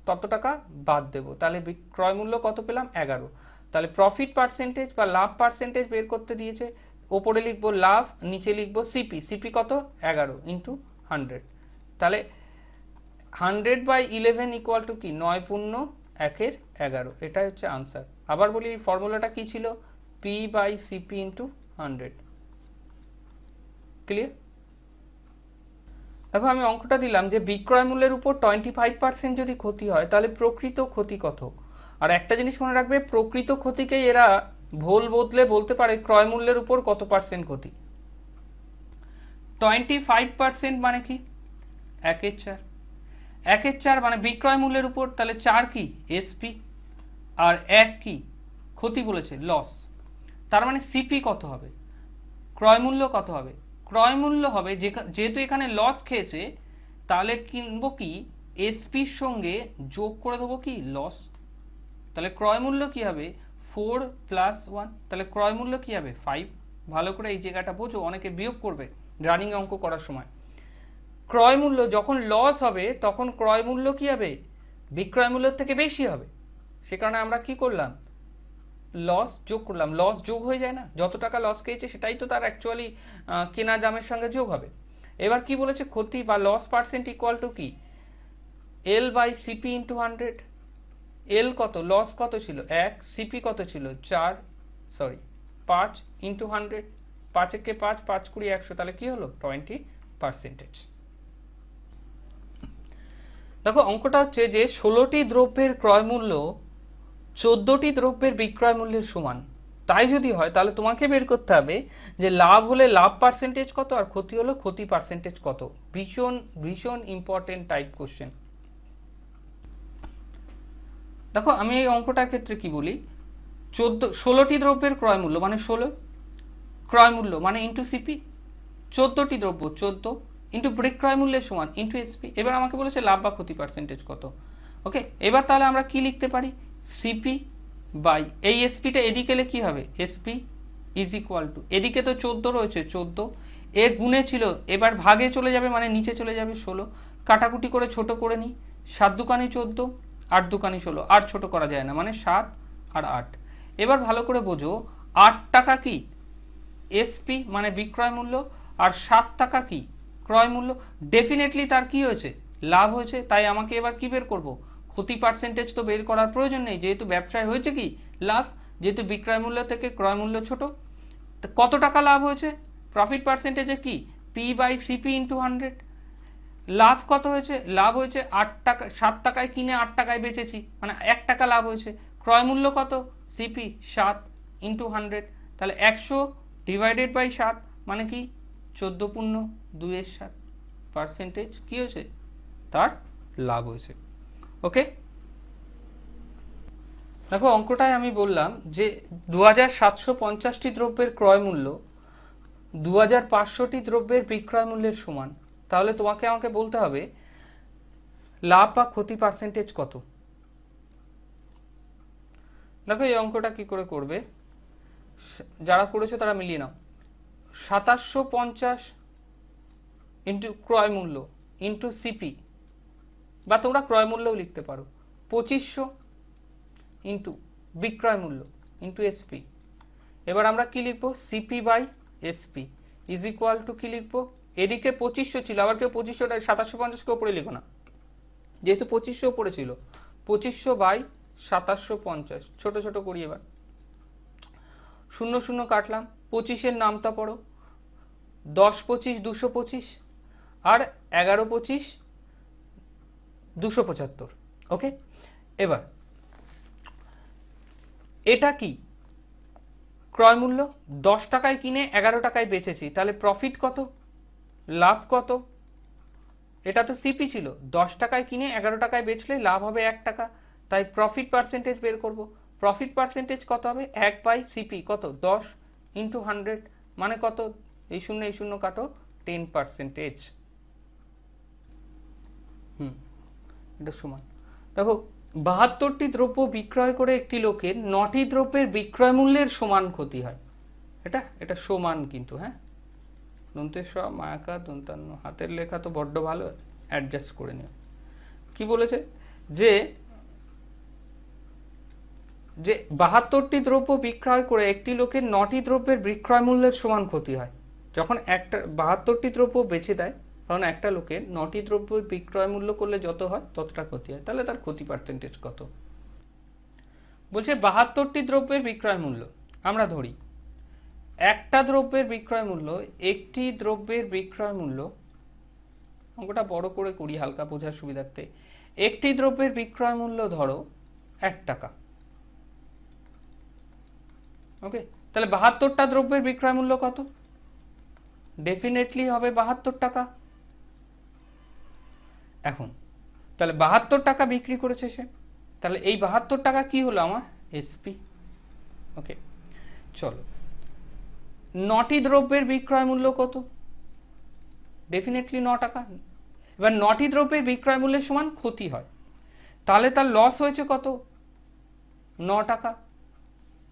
তত টাকা বাদ দেব, তাহলে বিক্রয় মূল্য কত পেলাম 11। তাহলে প্রফিট পার্সেন্টেজ বা লাভ পার্সেন্টেজ বের করতে দিয়েছে, ওপরে লিখবো লাভ, নিচে লিখবো সিপি, সিপি কত 11 ইন্টু 100, তাহলে 100/11 ইকুয়াল টু কি 9×1=11, এটাই হচ্ছে আনসার। আবার বলি এই ফর্মুলাটা কি ছিল, P/CP ইন্টু 100। ক্লিয়ার। দেখো আমি অঙ্কটা দিলাম যে বিক্রয় মূল্যের উপর 25% যদি ক্ষতি হয় তাহলে প্রকৃত ক্ষতি কত। আর একটা জিনিস মনে রাখবে, প্রকৃত ক্ষতিকে এরা ভুল বদলে বলতে পারে ক্রয় মূল্যের উপর কত পার্সেন্ট ক্ষতি। 25% মানে কি 1/4, 1/4 মানে বিক্রয় মূল্যের উপর, তাহলে 4 কি এসপি, আর 1 কি ক্ষতি বলেছে লস, তার মানে সিপি কত হবে, ক্রয় মূল্য কত হবে, ক্রয় মূল্য হবে যেহেতু এখানে লস খেয়েছে, তাহলে কিনবো কি এসপির সঙ্গে যোগ করে দেবো কি লস, তাহলে ক্রয় মূল্য কি হবে 4 + 1, তাহলে ক্রয় মূল্য কি হবে 5। ভালো করে এই জায়গাটা বোঝো, অনেকে বিয়োগ করবে রানিং অঙ্ক করার সময়। ক্রয় মূল্য যখন লস হবে তখন ক্রয় মূল্য কি হবে বিক্রয় মূল্যের থেকে বেশি হবে, সে কারণে আমরা কি করলাম লস যোগ করলাম, লস যোগ হয়ে যায় না, যত টাকা লস খেয়েছে সেটাই তো তার অ্যাকচুয়ালি কেনা দামের সঙ্গে যোগ হবে। এবার কি বলেছে ক্ষতি বা লস পার্সেন্ট ইকুয়াল টু কি L/CP ইন্টু 100। এল কত, লস কত ছিল 1, সিপি কত ছিল 5 ইন্টু 100, 5 5 5 20 100, তাহলে কি হলো 20%। দেখো অঙ্কটা হচ্ছে যে 16টি দ্রব্যের ক্রয় মূল্য 14টি দ্রব্যের বিক্রয় মূল্যের সমান, তাই যদি হয় তাহলে তোমাকে বের করতে হবে যে লাভ হলে লাভ পার্সেন্টেজ কত আর ক্ষতি হলে ক্ষতি পার্সেন্টেজ কত। ভীষণ ভীষণ ইম্পর্টেন্ট টাইপ কোশ্চেন। দেখো আমি এই অঙ্কটার ক্ষেত্রে কি বলি, ষোলোটি দ্রব্যের ক্রয় মূল্য মানে 16, ক্রয় মূল্য মানে ইন্টু সিপি, 14টি দ্রব্য 14 ইন্টু বিক্রয় মূল্যের সমান ইন্টু এসপি। এবার আমাকে বলেছে লাভ বা ক্ষতি পার্সেন্টেজ কত। ওকে, এবার তাহলে আমরা কি লিখতে পারি, সিপি বাই এই এসপিটা এদিকে এলে কি হবে, এসপি ইজ ইকুয়াল টু, এদিকে তো 14 রয়েছে 14, এ গুণে ছিল এবার ভাগে চলে যাবে মানে নিচে চলে যাবে 16, কাটাকুটি করে ছোট করে নিই, 7 দুকানি 14, 8 দুকানি 16, আর ছোট করা যায় না মানে 7 আর 8। এবার ভালো করে বোঝো, 8 টাকা কি এসপি মানে বিক্রয় মূল্য, আর 7 টাকা কি ক্রয় মূল্য, ডেফিনেটলি তার কি হয়েছে, লাভ হয়েছে। তাই আমাকে এবার কি বের করব, ক্ষতি পার্সেন্টেজ তো বের করার প্রয়োজন নেই, যেহেতু ব্যবসায় হয়েছে কি লাভ, যেহেতু বিক্রয় মূল্য থেকে ক্রয় মূল্য ছোট। কত টাকা লাভ হয়েছে, প্রফিট পার্সেন্টেজে কি পি বাই সিপি ইন্টু 100। লাভ কত হয়েছে, লাভ হয়েছে 8 টাকা, 7 টাকায় কিনে 8 টাকায় বেচেছি মানে 1 টাকা লাভ হয়েছে। ক্রয় মূল্য কত, সিপি 7 ইন্টু 100, তাহলে 100 ডিভাইডেড বাই 7 মানে কি 14.27 পার্সেন্টেজ কি হয়েছে, তার লাভ হয়েছে। ওকে, দেখো অঙ্কটায় আমি বললাম যে 2750টি দ্রব্যের ক্রয় মূল্য 2500টি দ্রব্যের বিক্রয় মূল্যের সমান, তাহলে তোমাকে আমাকে বলতে হবে লাভ বা ক্ষতি পার্সেন্টেজ কত। দেখো এই অঙ্কটা কি করে করবে, যারা করেছো তারা মিলিয়ে নাও, 2750 ইন্টু ক্রয় মূল্য ইন্টু সিপি, বা তোমরা ক্রয় মূল্যও লিখতে পারো, 2500 ইন্টু বিক্রয় মূল্য ইন্টু এসপি। এবার আমরা কি লিখবো, CP by SP is equal to কি লিখবো, এদিকে 2500 ছিল, আবার কেউ 2500টা 2750কে উপরে লিখো না, যেহেতু 2500 উপরে ছিল, 2500 বাই 2750, ছোট ছোট করি এবার, 0 0 কাটলাম, 25-এর নামটা পড়ো, 10 25 225, আর 11 25 275। ওকে, এবার এটা কি ক্রয় মূল্য, 10 টাকায় কিনে 11 টাকায় বেচেছি, তাহলে প্রফিট কত, লাভ কত, এটা তো সিপি ছিল, 10 টাকায় কিনে 11 টাকায় বেচলে লাভ হবে 1 টাকা, তাই প্রফিট পার্সেন্টেজ বের করব। প্রফিট পার্সেন্টেজ কত হবে, 1 বাই সিপি কত 10 ইন্টু 100 মানে কত, এই শূন্য কাটো 10%। এটা সমান, দেখো 72টি দ্রব্য বিক্রয় করে একটি লোকের 9টি দ্রব্যের বিক্রয় মূল্যের সমান ক্ষতি হয়। এটা সমান কিন্তু, হ্যাঁ, দন্তেশ্বর মায়াকা দন্তান্ন, হাতের লেখা তো বড্ড ভালো, অ্যাডজাস্ট করে নিও। কি বলেছে যে 72টি দ্রব্য বিক্রয় করে একটি লোকের 9টি দ্রব্যের বিক্রয় মূল্যের সমান ক্ষতি হয়। যখন একটা 72টি দ্রব্য বেচে দেয়, তখন একটা লোকের 9টি দ্রব্য বিক্রয় মূল্য করলে যত হয় ততটা ক্ষতি হয়, তাহলে তার ক্ষতি পার্সেন্টেজ কত। বলছে 72টি দ্রব্যের বিক্রয় মূল্য, আমরা ধরি একটা দ্রব্যের বিক্রয় মূল্য, একটি দ্রব্যের বিক্রয় মূল্য, অঙ্কটা বড় করে করি হালকা বোঝার সুবিধার্থে, একটি দ্রব্যের বিক্রয় মূল্য ধরো 1 টাকা। ওকে, তাহলে 72টা দ্রব্যের বিক্রয় মূল্য কত, ডেফিনেটলি হবে 72 টাকা। এখন তাহলে 72 টাকা বিক্রি করেছে সে, তাহলে এই 72 টাকা কি হলো আমার এসপি। ওকে, চলো 9টি দ্রব্যের বিক্রয় মূল্য কত, ডেফিনেটলি 9 টাকা। এবার 9টি দ্রব্যের বিক্রয় মূল্যের সমান ক্ষতি হয়, তাহলে তার লস হয়েছে কত, 9 টাকা।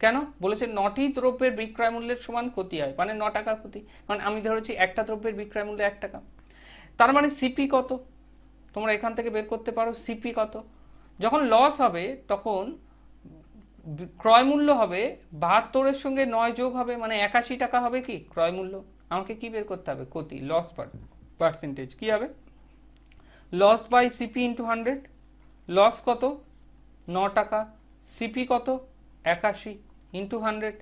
কেন বলেছে 9টি দ্রব্যের বিক্রয় মূল্যের সমান ক্ষতি হয়, মানে 9 টাকা ক্ষতি, মানে আমি ধরেছি একটা দ্রব্যের বিক্রয় মূল্য 1 টাকা, তার মানে সিপি কত, তোমরা এখান থেকে বের করতে পারো সিপি কত। যখন লস হবে তখন ক্রয় মূল্য হবে 72-এর সঙ্গে 9 যোগ হবে, মানে 81 টাকা হবে কি ক্রয় মূল্য। আমাকে কি বের করতে হবে, ক্ষতি, লস পার্সেন্টেজ কি হবে, loss by CP into 100, loss কত 9 টাকা, সিপি কত 81 ইন্টু 100,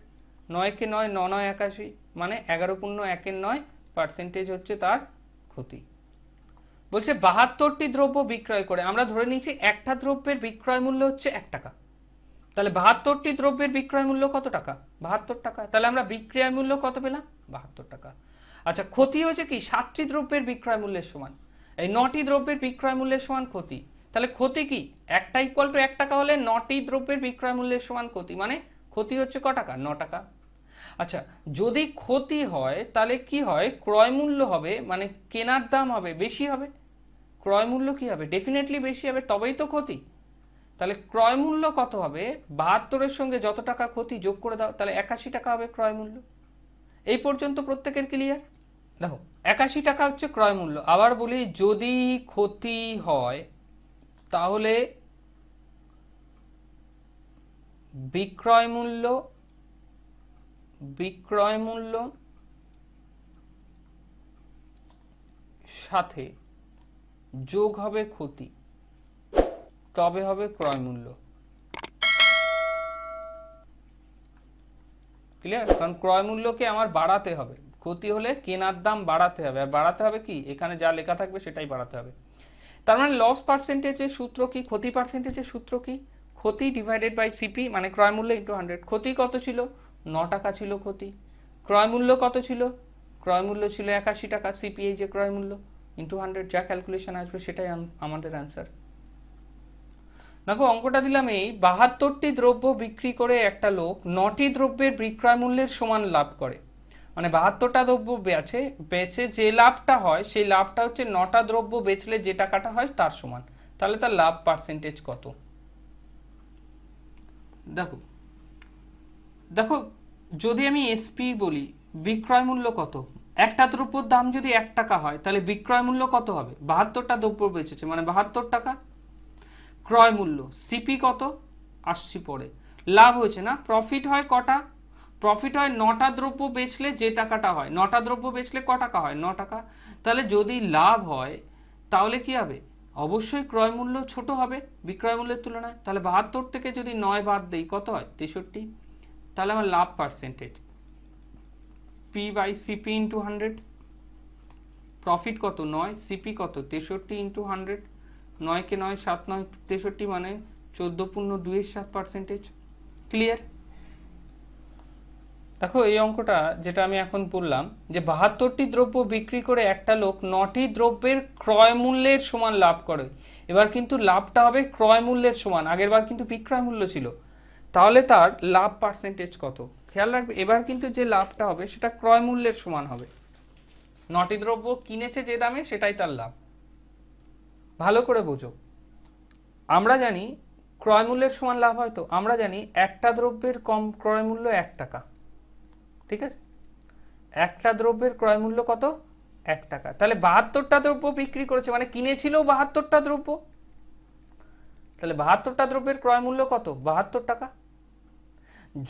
9 কে 9 9 9 81 মানে 11.1 পার্সেন্টেজ হচ্ছে তার ক্ষতি। বলছে 72টি দ্রব্য বিক্রয় করে, আমরা ধরে নিয়েছি একটা দ্রব্যের বিক্রয় মূল্য হচ্ছে 1 টাকা, তাহলে 72টি দ্রব্যের বিক্রয় মূল্য কত টাকা, 72 টাকা, তাহলে আমরা বিক্রয় মূল্য কত পেলাম 72 টাকা। আচ্ছা, ক্ষতি হয়েছে কি 7টি দ্রব্যের বিক্রয় মূল্যের সমান, এই 9টি দ্রব্যের বিক্রয় মূল্যের সমান ক্ষতি, তাহলে ক্ষতি কি একটা ইকুয়াল টু 1 টাকা হলে 9টি দ্রব্যের বিক্রয় মূল্যের সমান ক্ষতি, মানে ক্ষতি হচ্ছে ক টাকা? 9 টাকা। আচ্ছা, যদি ক্ষতি হয় তাহলে কি হয়? ক্রয় মূল্য হবে মানে কেনার দাম হবে বেশি হবে, ক্রয় মূল্য কি হবে? ডেফিনেটলি বেশি হবে, তবেই তো ক্ষতি। তাহলে ক্রয় মূল্য কত হবে? 72-এর সঙ্গে যত টাকা ক্ষতি যোগ করে দাও, তাহলে 81 টাকা হবে ক্রয় মূল্য। এই পর্যন্ত প্রত্যেকের ক্লিয়ার? দেখো 81 টাকা হচ্ছে ক্রয় মূল্য। আবার বলি, যদি ক্ষতি হয় তাহলে বিক্রয় মূল্য সাথে যোগ হবে ক্ষতি, তবে হবে ক্রয় মূল্য। ক্লিয়ার? কারণ ক্রয় মূল্যকে আমার বাড়াতে হবে, ক্ষতি হলে কেনার দাম বাড়াতে হবে, আর বাড়াতে হবে কি? এখানে যা লেখা থাকবে সেটাই বাড়াতে হবে। তার মানে লস পার্সেন্টেজের সূত্র কি? ক্ষতি পার্সেন্টেজের সূত্র কি? ক্ষতি ডিভাইডেড বাই সিপি মানে ক্রয় মূল্য ইন্টু 100। ক্ষতি কত ছিল? 9 টাকা ছিল ক্ষতি। ক্রয় মূল্য কত ছিল? ক্রয় মূল্য ছিল 81 টাকা। সিপিএ যে ক্রয় মূল্য ইন্টু 100, যা ক্যালকুলেশন আসবে সেটাই আমাদের অ্যান্সার। দেখো অঙ্কটা দিলাম এই, 72টি দ্রব্য বিক্রি করে একটা লোক 9টি দ্রব্যের বিক্রয় মূল্যের সমান লাভ করে। মানে 72টা দ্রব্য বেচে যে লাভটা হয় সেই লাভটা হচ্ছে 9টা দ্রব্য বেচলে যে টাকাটা হয় তার সমান। তাহলে তার লাভ পার্সেন্টেজ কত? দেখো দেখো যদি আমি এসপি বলি, বিক্রয় মূল্য কত? একটা দ্রব্যর দাম যদি 1 টাকা হয় তাহলে বিক্রয় মূল্য কত হবে? 72টা দ্রব্য বেচেছে মানে 72 টাকা। ক্রয় মূল্য সিপি কত? 80 পড়ে। লাভ হয়েছে না? প্রফিট হয় কটা? প্রফিট হয় 9টা দ্রব্য বেচলে যে টাকাটা হয়। 9টা দ্রব্য বেচলে ক টাকা হয়? 9 টাকা। তাহলে যদি লাভ হয় তাহলে কি হবে? অবশ্যই ক্রয় মূল্য ছোট হবে বিক্রয় মূল্যের তুলনায়। তাহলে 72 থেকে যদি 9 বাদ দেই কত হয়? 63। তাহলে আমার লাভ percentage P by CP into 100। Profit কত? 9, সিপি কত? 63 ইন্টু 100। 9 কে 9, 7 9 63 মানে 14.27%। ক্লিয়ার? দেখো এই অঙ্কটা যেটা আমি এখন বললাম যে 72টি দ্রব্য বিক্রি করে একটা লোক 9টি দ্রব্যের ক্রয় মূল্যের সমান লাভ করে। এবার কিন্তু লাভটা হবে ক্রয় মূল্যের সমান, আগের বার কিন্তু বিক্রয় মূল্য ছিল। তাহলে তার লাভ পার্সেন্টেজ কত? খেয়াল রাখবে, এবার কিন্তু যে লাভটা হবে সেটা ক্রয় মূল্যের সমান হবে। 9টি দ্রব্য কিনেছে যে দামে সেটাই তার লাভ। ভালো করে বোঝো, আমরা জানি ক্রয় মূল্যের সমান লাভ হয়, তো আমরা জানি একটা দ্রব্যের কম ক্রয় মূল্য 1 টাকা। ঠিক আছে, একটা দ্রব্যের ক্রয় মূল্য কত? 1 টাকা। তাহলে 72টা দ্রব্য বিক্রি করেছে মানে কিনেছিল 72টা দ্রব্য। তাহলে 72টা দ্রব্যের ক্রয় মূল্য কত? 72 টাকা।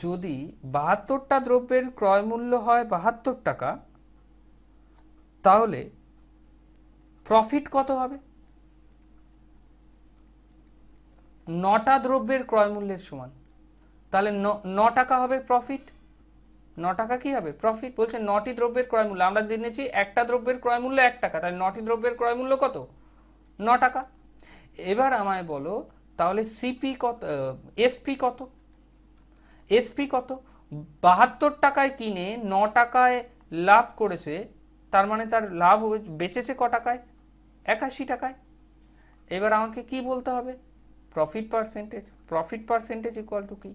যদি 72টা দ্রব্যের ক্রয় মূল্য হয় 72 টাকা, তাহলে প্রফিট কত হবে? 9টা দ্রব্যের ক্রয় মূল্যের সমান। তাহলে 9 টাকা হবে প্রফিট। 9 টাকা কি হবে? প্রফিট। বলছে 9টি দ্রব্যের ক্রয় মূল্য, আমরা জেনেছি একটা দ্রব্যের ক্রয় মূল্য 1 টাকা, তাহলে 9টি দ্রব্যের ক্রয় মূল্য কত? 9 টাকা। এবার আমায় বলো তাহলে সিপি কত, এসপি কত? এসপি কত? 72 টাকায় কিনে 9 টাকায় লাভ করেছে, তার মানে তার লাভ বেচেছে ক টাকায়? 81 টাকায়। এবার আমাকে কি বলতে হবে? Profit percentage. Profit percentage equal to কি?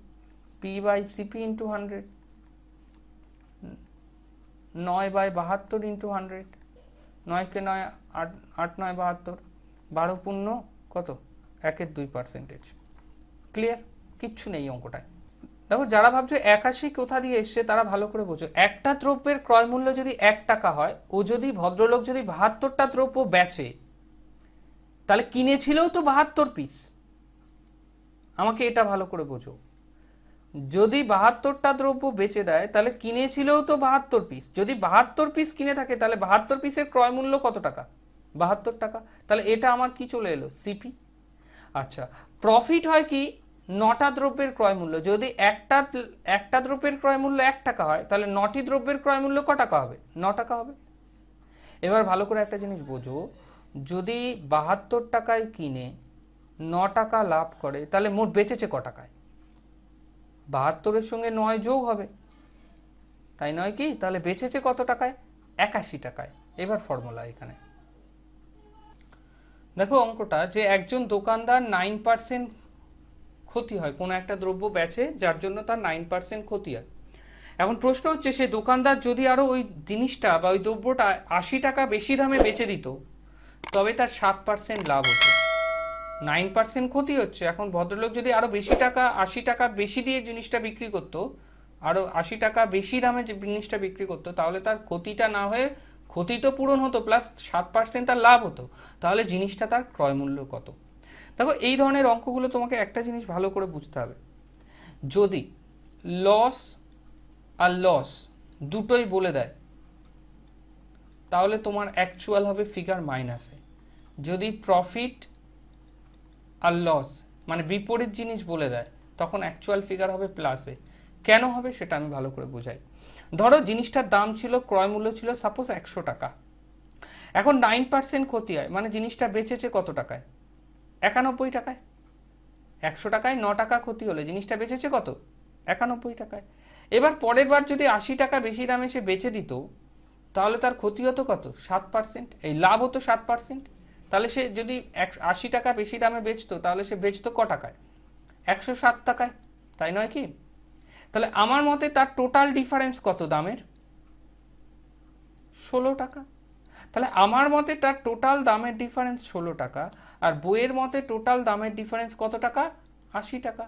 P by CP into 100। 9 by 72 into 100। 9 কে 9, 8 9 72, 12 পূর্ণ কত? 1/2%। ক্লিয়ার? কিচ্ছু নেই অঙ্কটায়। দেখো যারা ভাবছো 81 কোথা দিয়ে এসছে তারা ভালো করে বোঝো, একটা দ্রব্যের ক্রয় মূল্য যদি 1 টাকা হয়, ও যদি ভদ্রলোক যদি 72টা দ্রব্য বেচে, তাহলে কিনেছিলেও তো 72 পিস। আমাকে এটা ভালো করে বোঝো, যদি 72টা দ্রব্য বেচে দেয় তাহলে কিনেছিলেও তো 72 পিস। যদি 72 পিস কিনে থাকে তাহলে 72 পিসের ক্রয় মূল্য কত টাকা? 72 টাকা। তাহলে এটা আমার কি চলে এলো? সিপি। আচ্ছা, প্রফিট হয় কি? 9টা দ্রব্যের ক্রয় মূল্য। যদি একটা দ্রব্যের ক্রয় মূল্য 1 টাকা হয় তাহলে 9টি দ্রব্যের ক্রয় মূল্য ক টাকা হবে? 9 টাকা হবে। এবার ভালো করে একটা জিনিস বোঝো, যদি 72 টাকায় কিনে 9 টাকা লাভ করে তাহলে মোট বেচেছে ক টাকায়? 72-এর সঙ্গে 9 যোগ হবে, তাই নয় কি? তাহলে বেচেছে কত টাকায়? 81 টাকায়। এবার ফর্মুলা এখানে দেখো অঙ্কটা, যে একজন দোকানদার 9% ক্ষতি হয়, কোনো একটা দ্রব্য বেচে যার জন্য তার 9% ক্ষতি হয়। এখন প্রশ্ন হচ্ছে সে দোকানদার যদি আরো ওই জিনিসটা বা ওই দ্রব্যটা 80 টাকা বেশি দামে বেচে দিত, তবে তার 7% লাভ হতো। 9% ক্ষতি হচ্ছে। এখন ভদ্রলোক যদি আরো বেশি টাকা 80 টাকা বেশি দিয়ে জিনিসটা বিক্রি করতো, আরো 80 টাকা বেশি দামে যে জিনিসটা বিক্রি করতো, তাহলে তার ক্ষতিটা না হয়ে ক্ষতি তো পূরণ হতো, প্লাস 7% তার লাভ হতো। তাহলে জিনিসটা তার ক্রয় মূল্য কত? দেখো এই ধরনের অঙ্কগুলো তোমাকে একটা জিনিস ভালো করে বুঝতে হবে, যদি লস আর লস দুটোই বলে দেয় তাহলে তোমার অ্যাকচুয়াল হবে ফিগার মাইনাসে। যদি প্রফিট আর লস মানে বিপরীত জিনিস বলে দেয় তখন অ্যাকচুয়াল ফিগার হবে প্লাসে। কেন হবে সেটা আমি ভালো করে বোঝাই। ধরো জিনিসটার দাম ছিল, ক্রয় মূল্য ছিল সাপোজ 100 টাকা, এখন 9% ক্ষতি হয়, মানে জিনিসটা বেচেছে কত টাকায়? 91 টাকায়। 100 টাকায় 9 টাকা ক্ষতি হলে জিনিসটা বেচেছে কত? 91 টাকায়। এবার পরের বার যদি 80 টাকা বেশি দামে সে বেচে দিত, তাহলে তার ক্ষতি হতো কত? 7%। এই লাভ হতো 7%। তাহলে সে যদি 80 টাকা বেশি দামে বেচতো, তাহলে সে বেচতো ক টাকায়? 107 টাকায়, তাই নয় কি? তাহলে আমার মতে তার টোটাল ডিফারেন্স কত দামের? 16 টাকা। তাহলে আমার মতে তার টোটাল দামের ডিফারেন্স 16 টাকা, আর বইয়ের মতে টোটাল দামের ডিফারেন্স কত টাকা? 80 টাকা।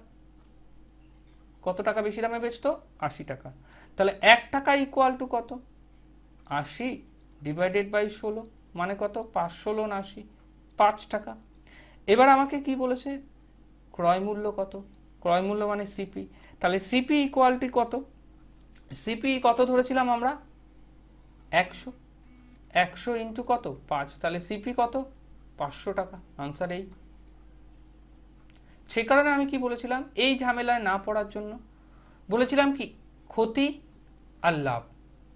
কত টাকা বেশি দামে বেচতো? 80 টাকা। তাহলে 1 টাকা ইকুয়াল টু কত? 80 ডিভাইডেড বাই 16, মানে কত? 516 80, 5 টাকা। এবার আমাকে কি বলেছে? ক্রয় মূল্য কত? ক্রয় মূল্য মানে সিপি। তাহলে সিপি ইকুয়ালটি কত? সিপি কত ধরেছিলাম আমরা? 100। 100 ইন্টু কত? 5। তাহলে সিপি কত? 500 টাকা। আনসার এই। সে কারণে আমি কি বলেছিলাম, এই ঝামেলায় না পড়ার জন্য বলেছিলাম কি, ক্ষতি আর লাভ।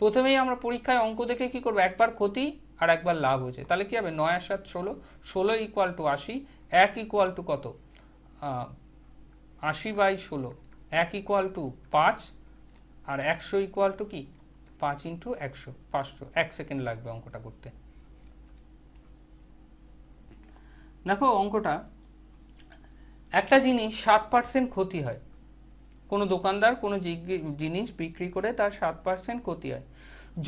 প্রথমেই আমরা পরীক্ষায় অঙ্ক দেখে কি করবো, একবার ক্ষতি আর একবার লাভ হয়েছে, তাহলে কি হবে? 9 আর 7 16, 16 ইকুয়াল টু 80, 1 ইকুয়াল টু কত? 80 বাই 16, 1 ইকুয়াল টু 5, আর 100 ইকুয়াল টু কি? 5 ইন্টু 100, 500। 1 সেকেন্ড লাগবে অঙ্কটা করতে। দেখো অঙ্কটা, একটা জিনিস 7% ক্ষতি হয়, কোনো দোকানদার কোনো জিনিস বিক্রি করে তার 7% ক্ষতি হয়।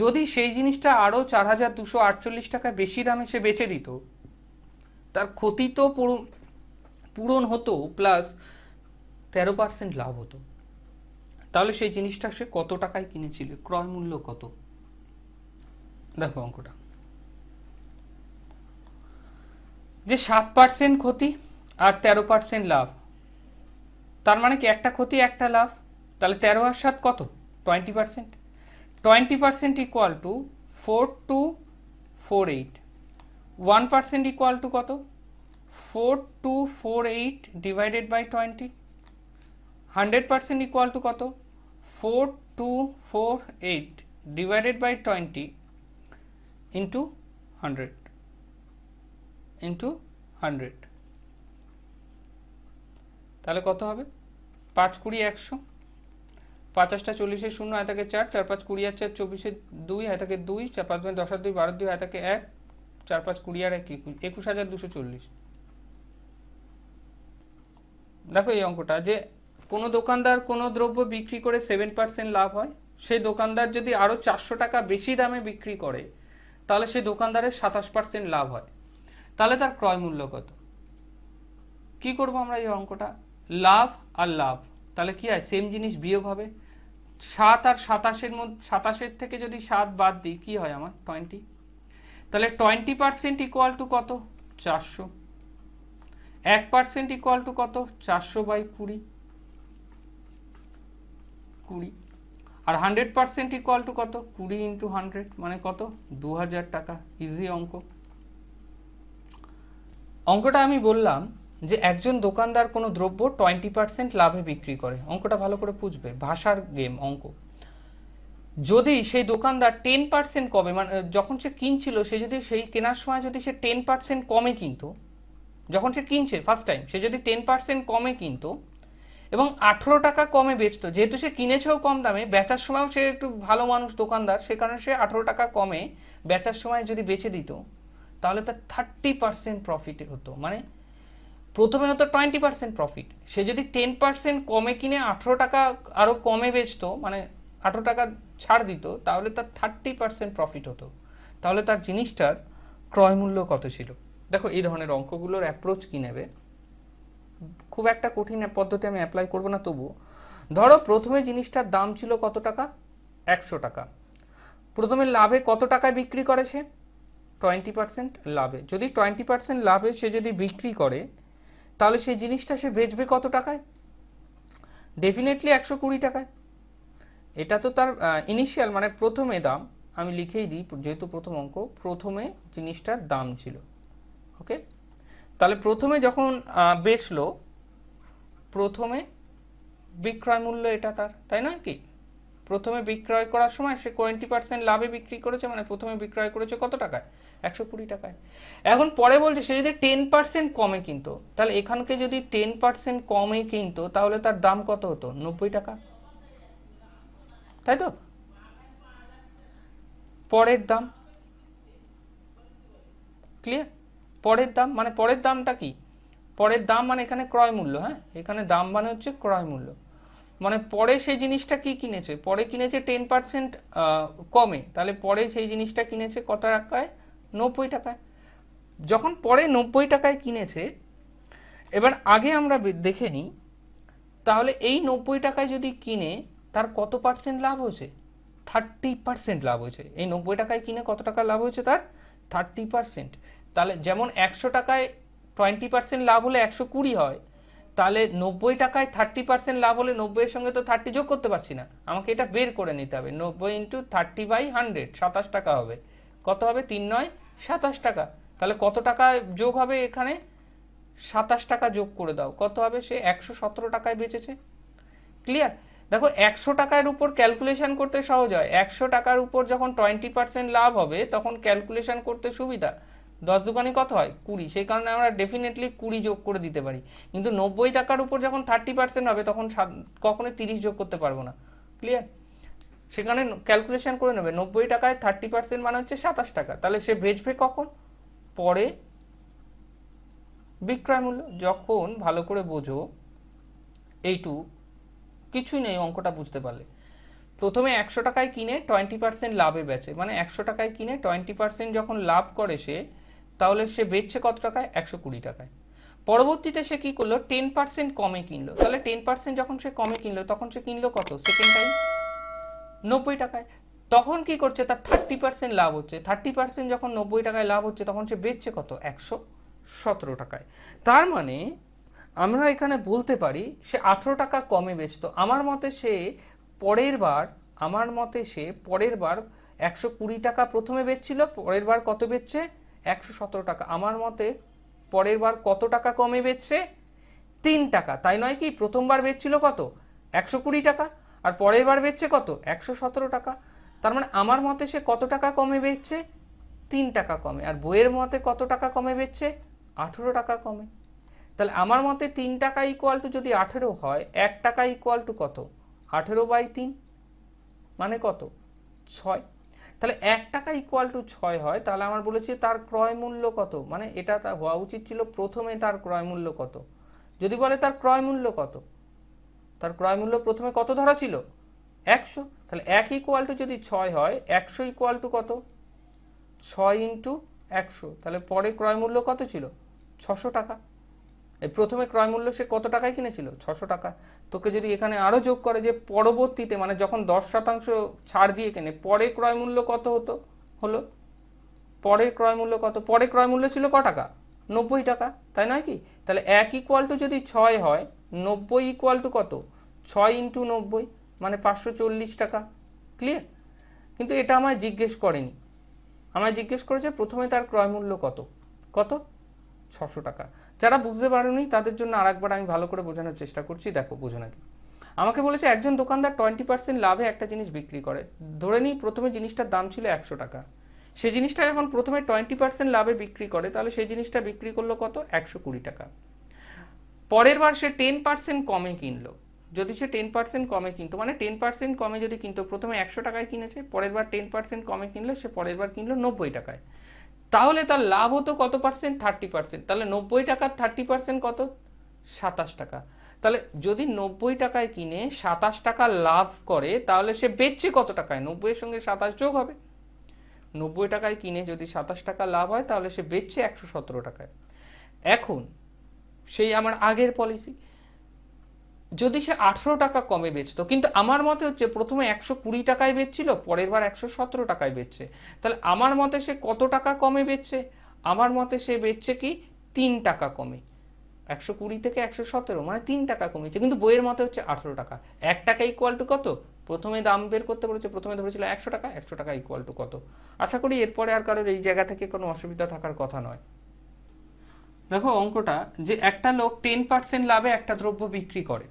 যদি সেই জিনিসটা আরও 4248 টাকা বেশি দামে সে বেচে দিত, তার ক্ষতি তো পূরণ হতো, প্লাস 13% লাভ হতো। তাহলে সেই জিনিসটা সে কত টাকায় কিনেছিল? ক্রয় মূল্য কত? দেখো অঙ্কটা, যে 7% ক্ষতি আর 13% লাভ, তার মানে কি একটা ক্ষতি একটা লাভ। তাহলে 13 আর 7 কত? 20%। 20% ইকুয়াল টু 4248। 1% ইকুয়াল টু কত? 4248 ডিভাইডেড বাই 20। 100% ইকুয়াল টু কত? 4248 ডিভাইডেড বাই 20 ইন্টু 100 ইন্টু 100। তাহলে কত হবে? 5 20 100, 50টা 40 শূন্য, হয় থাকে 4, 4 5 20 আর 4 24, 2 হয় থাকে 2, 4 5 10 আর 2 12, 2 হয় থাকে 1, 4 5 20 আর 1 21240। দেখো এই অঙ্কটা, যে কোনো দোকানদার কোনো দ্রব্য বিক্রি করে 7% লাভ হয়, সেই দোকানদার যদি আরো 400 টাকা বেশি দামে বিক্রি করে, তাহলে সেই দোকানদারের 27% লাভ হয়। তাহলে তার ক্রয় মূল্য কত? কি করব আমরা এই অঙ্কটা? লাভ আর লাভ, তাহলে কি হয়? সেম জিনিস বিয়োগ হবে। 7 আর 27-এর মধ্যে 27-এর থেকে যদি 7 বাদ দিই কি হয় আমার? 20। তাহলে 20% ইকুয়াল টু কত? 400। 1% ইকুয়াল টু কত? 400 বাই 20। আর 100% ইকুয়াল টু কত? 20 ইন্টু 100, মানে কত? 2000 টাকা। ইজি অঙ্ক। অঙ্কটা আমি বললাম যে একজন দোকানদার কোনো দ্রব্য 20% লাভে বিক্রি করে। অঙ্কটা ভালো করে বুঝবে, ভাষার গেম অঙ্ক। যদি সেই দোকানদার 10% কমে, মানে যখন সে কিনছিল, সে যদি সেই কেনার সময় যদি সে 10% কমে কিনতো, যখন সে কিনছে ফার্স্ট টাইম, সে যদি 10% কমে কিনতো এবং 18 টাকা কমে বেচতো, যেহেতু সে কিনেছেও কম দামে, বেচার সময়ও সে একটু ভালো মানুষ দোকানদার, সে কারণে সে 18 টাকা কমে বেচার সময় যদি বেচে দিত, তাহলে তার 30% প্রফিট হতো। মানে প্রথমে হতো 20% প্রফিট, সে যদি 10% কমে কিনে 18 টাকা আরও কমে বেচতো, মানে 18 টাকা ছাড় দিত, তাহলে তার 30% প্রফিট হতো। তাহলে তার জিনিসটার ক্রয় মূল্য কত ছিল? দেখো এই ধরনের অঙ্কগুলোর অ্যাপ্রোচ কী নেবে, খুব একটা কঠিন পদ্ধতি আমি অ্যাপ্লাই করবো না, তবুও ধরো প্রথমে জিনিসটার দাম ছিল কত টাকা, 100 টাকা। প্রথমে লাভে কত টাকায় বিক্রি করে সে? 20% লাভে। যদি 20% লাভে সে যদি বিক্রি করে, তাহলে সেই জিনিসটা সে বেচবে কত টাকায়? ডেফিনেটলি 120 টাকায়। এটা তো তার ইনিশিয়াল, মানে প্রথমে দাম। আমি লিখেই দিই, যেহেতু প্রথম অঙ্ক, প্রথমে জিনিসটার দাম ছিল। ওকে, তাহলে প্রথমে যখন বেচলো, প্রথমে বিক্রয় মূল্য এটা তার, তাই নয় কি? প্রথমে বিক্রয় করার সময় সে 20% লাভে বিক্রি করেছে, মানে প্রথমে বিক্রয় করেছে কত টাকায়? 120 টাকায়। এখন পরে বলছে সে যদি 10% কমে কিনতো, তাহলে এখানকে যদি 10% কমে কিনতো, তাহলে তার দাম কত হতো? 90 টাকা, তাই তো? পরের দাম, ক্লিয়ার? পরের দাম মানে পরের দামটা কি? পরের দাম মানে এখানে ক্রয় মূল্য, হ্যাঁ, এখানে দাম মানে হচ্ছে ক্রয় মূল্য। মানে পরে সেই জিনিসটা কি কিনেছে? পরে কিনেছে 10% কমে, তাহলে পরে সেই জিনিসটা কিনেছে কত টাকায়? 90 টাকায়। যখন পরে 90 টাকায় কিনেছে, এবার আগে আমরা দেখে নিই, তাহলে এই 90 টাকায় যদি কিনে তার কত পার্সেন্ট লাভ হয়েছে? 30% লাভ হয়েছে। এই 90 টাকায় কিনে কত টাকা লাভ হয়েছে তার? 30%। তাহলে যেমন 100 টাকায় 20% লাভ হলে 120 হয়, তাহলে 90 টাকায় 30% লাভ হলে 90 এর সঙ্গে তো 30 যোগ করতে পারছি না, আমাকে এটা বের করে নিতে হবে। 90 ইন্টু 30/100, 27 টাকা হবে। কত হবে? 3 9 27 টাকা। তাহলে কত টাকা যোগ হবে এখানে? 27 টাকা যোগ করে দাও, কত হবে? সে 117 টাকায় বেচেছে। ক্লিয়ার? দেখো 100 টাকার উপর ক্যালকুলেশন করতে সহজ হয়। 100 টাকার উপর যখন 20% লাভ হবে, তখন ক্যালকুলেশন করতে সুবিধা। 10 দুগুণে কত হয়? 20, সেই কারণে আমরা ডেফিনেটলি 20 যোগ করে দিতে পারি। কিন্তু 90 টাকার উপর যখন 30% হবে, তখন কখনোই 30 যোগ করতে পারবো না। ক্লিয়ার? সেখানে ক্যালকুলেশন করে নেবে। 90 টাকায় 30% মানে হচ্ছে 27 টাকা। তাহলে সে বেচবে কখন? পরে বিক্রয় মূল্য। যখন ভালো করে বোঝো, এইটু কিছুই নেই, অঙ্কটা বুঝতে পারলে। প্রথমে 100 টাকায় কিনে 20% লাভে বেচে, মানে 100 টাকায় কিনে 20% যখন লাভ করে সে, তাহলে সে বেচছে কত টাকায়? 120 টাকায়। পরবর্তীতে সে কি করলো? 10% কমে কিনলো। তাহলে 10% যখন সে কমে কিনলো, তখন সে কিনলো কত? সেকেন্ড টাইম 90 টাকায়। তখন কি করছে? তার 30% লাভ হচ্ছে। 30% যখন 90 টাকায় লাভ হচ্ছে, তখন সে বেচছে কত? 117 টাকায়। তার মানে আমরা এখানে বলতে পারি সে 18 টাকা কমে বেচতো। আমার মতে সে পরের বার, 120 টাকা প্রথমে বেচছিল, পরের বার কত বেচছে? 117 টাকা। আমার মতে পরের বার কত টাকা কমে বেচছে? 3 টাকা, তাই নয় কি? প্রথমবার বেচছিল কত? 120 টাকা, আর পরের বার বেচছে কত? 117 টাকা। তার মানে আমার মতে সে কত টাকা কমে বেচছে? 3 টাকা কমে। আর বইয়ের মতে কত টাকা কমে বেচছে? 18 টাকা কমে। তাহলে আমার মতে 3 টাকা ইকুয়াল টু যদি 18 হয়, 1 টাকা ইকুয়াল টু কত? 18/3, মানে কত? 6। তাহলে 1 টাকা ইকুয়াল টু 6 হয়, তাহলে আমার বলেছি তার ক্রয় মূল্য কত? মানে এটা তা হওয়া উচিত ছিল প্রথমে তার ক্রয় মূল্য কত। যদি বলে তার ক্রয় মূল্য কত, তার ক্রয় মূল্য প্রথমে কত ধরা ছিল? 100। তাহলে 1 ইকুয়াল টু যদি 6 হয়, 100 ইকুয়াল টু কত? 6 ইন্টু 100। তাহলে পরে ক্রয় মূল্য কত ছিল? 600 টাকা। এই প্রথমে ক্রয় মূল্য সে কত টাকায় কিনেছিল? 600 টাকা। তোকে যদি এখানে আরও যোগ করে যে পরবর্তীতে, মানে যখন 10% ছাড় দিয়ে কেনে, পরে ক্রয় মূল্য কত হলো? পরে ক্রয় মূল্য কত? পরে ক্রয় মূল্য ছিল ক টাকা? 90 টাকা, তাই নয় কি? তাহলে 1 ইকুয়াল টু যদি 6 হয়, 90 ইকুয়াল টু কত? 6 ইন্টু 90, মানে 540 টাকা। ক্লিয়ার? কিন্তু এটা আমায় জিজ্ঞেস করেনি। আমায় জিজ্ঞেস করেছে প্রথমে তার ক্রয় মূল্য কত? কত? 600 টাকা। যারা বুঝতে পারেনি তাদের জন্য আরেকবার আমি ভালো করে বোঝানোর চেষ্টা করছি। দেখো বোঝো নাকি। আমাকে বলেছে একজন দোকানদার 20% লাভে একটা জিনিস বিক্রি করে। ধরে নিই প্রথমে জিনিসটার দাম ছিল 100 টাকা। সেই জিনিসটা যখন প্রথমে 20% লাভে বিক্রি করে, তাহলে সেই জিনিসটা বিক্রি করলো কত? 120 টাকা। পরের বার সে 10% কমে কিনলো। যদি সে 10% কমে কিনতো, মানে 10% কমে যদি কিনতো, প্রথমে 100 টাকায় কিনেছে, পরের বার 10% কমে কিনলো, সে পরের বার কিনলো 90 টাকায়। তাহলে তার লাভ হতো কত পার্সেন্ট? 30%। তাহলে 90 টাকার 30% কত? 27 টাকা। তাহলে যদি 90 টাকায় কিনে 27 টাকা লাভ করে, তাহলে সে বেচছে কত টাকায়? 90 এর সঙ্গে 27 যোগ হবে। 90 টাকায় কিনে যদি 27 টাকা লাভ হয়, তাহলে সে বেচছে 117 টাকায়। এখন সেই আমার আগের পলিসি, যদি সে 18 টাকা কমে বেচতো, কিন্তু আমার মতে হচ্ছে প্রথমে 120 টাকায় বেচছিল, পরের বার 117 টাকায় বেচছে, তাহলে আমার মতে সে কত টাকা কমে বেচছে? আমার মতে সে বেচছে কি 3 টাকা কমে। 120 থেকে 117 মানে 3 টাকা কমেছে, কিন্তু বইয়ের মতে হচ্ছে 18 টাকা। 1 টাকা ইকুয়াল টু কত? প্রথমে দাম বের করতে বলেছে, প্রথমে ধরেছিল 100 টাকা, 100 টাকা ইকুয়াল টু কত? আশা করি এরপরে আর কারোর এই জায়গা থেকে কোনো অসুবিধা থাকার কথা নয়। দেখো অঙ্কটা, যে একটা লোক 10% লাভে একটা দ্রব্য বিক্রি করে,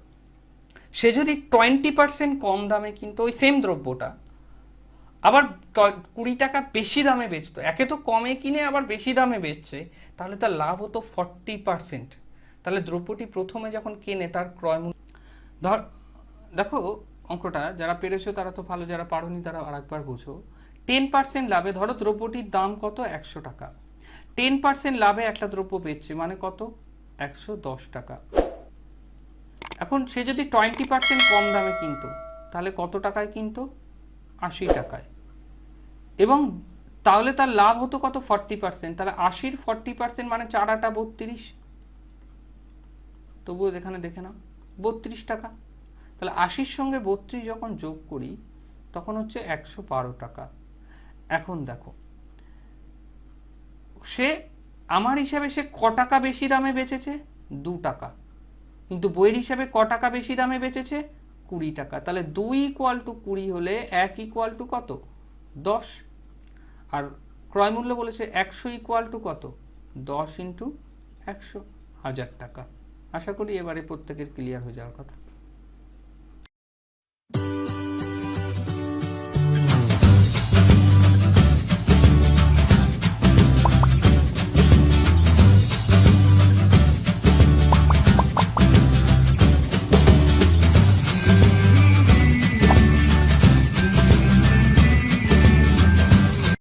সে যদি 20% কম দামে কিনতো ওই সেম দ্রব্যটা, আবার 20 টাকা বেশি দামে বেচতো, একে তো কমে কিনে আবার বেশি দামে বেচছে, তাহলে তার লাভ হতো 40%। তাহলে দ্রব্যটি প্রথমে যখন কেনে তার ক্রয় মূল্য, ধর দেখো অঙ্কটা যারা পেরেছো তারা তো ভালো, যারা পারোনি তারা আরেকবার বুঝো। 10% লাভে, ধরো দ্রব্যটির দাম কত? 100 টাকা। 10% লাভে একটা দ্রব্য বেচছে মানে কত? 110 টাকা। এখন সে যদি 20% কম দামে কিনতো, তাহলে কত টাকায় কিনতো? 80 টাকায়। এবং তাহলে তার লাভ হতো কত? 40%। তাহলে 80-র 40% মানে 4 আটা 32, তবুও এখানে দেখে নাও 32 টাকা। তাহলে 80-র সঙ্গে 32 যখন যোগ করি তখন হচ্ছে 112 টাকা। এখন দেখো সে আমার হিসাবে সে ক টাকা বেশি দামে বেচেছে? 2 টাকা। কিন্তু বইয়ের হিসাবে ক টাকা বেশি দামে বেচেছে? 20 টাকা। তাহলে 2 ইকুয়াল টু 20 হলে 1 ইকুয়াল টু কত? 10। আর ক্রয় মূল্য বলেছে 100 ইকুয়াল টু কত? 10 ইন্টু 100, 1000 টাকা। আশা করি এবারে প্রত্যেকের ক্লিয়ার হয়ে যাওয়ার কথা।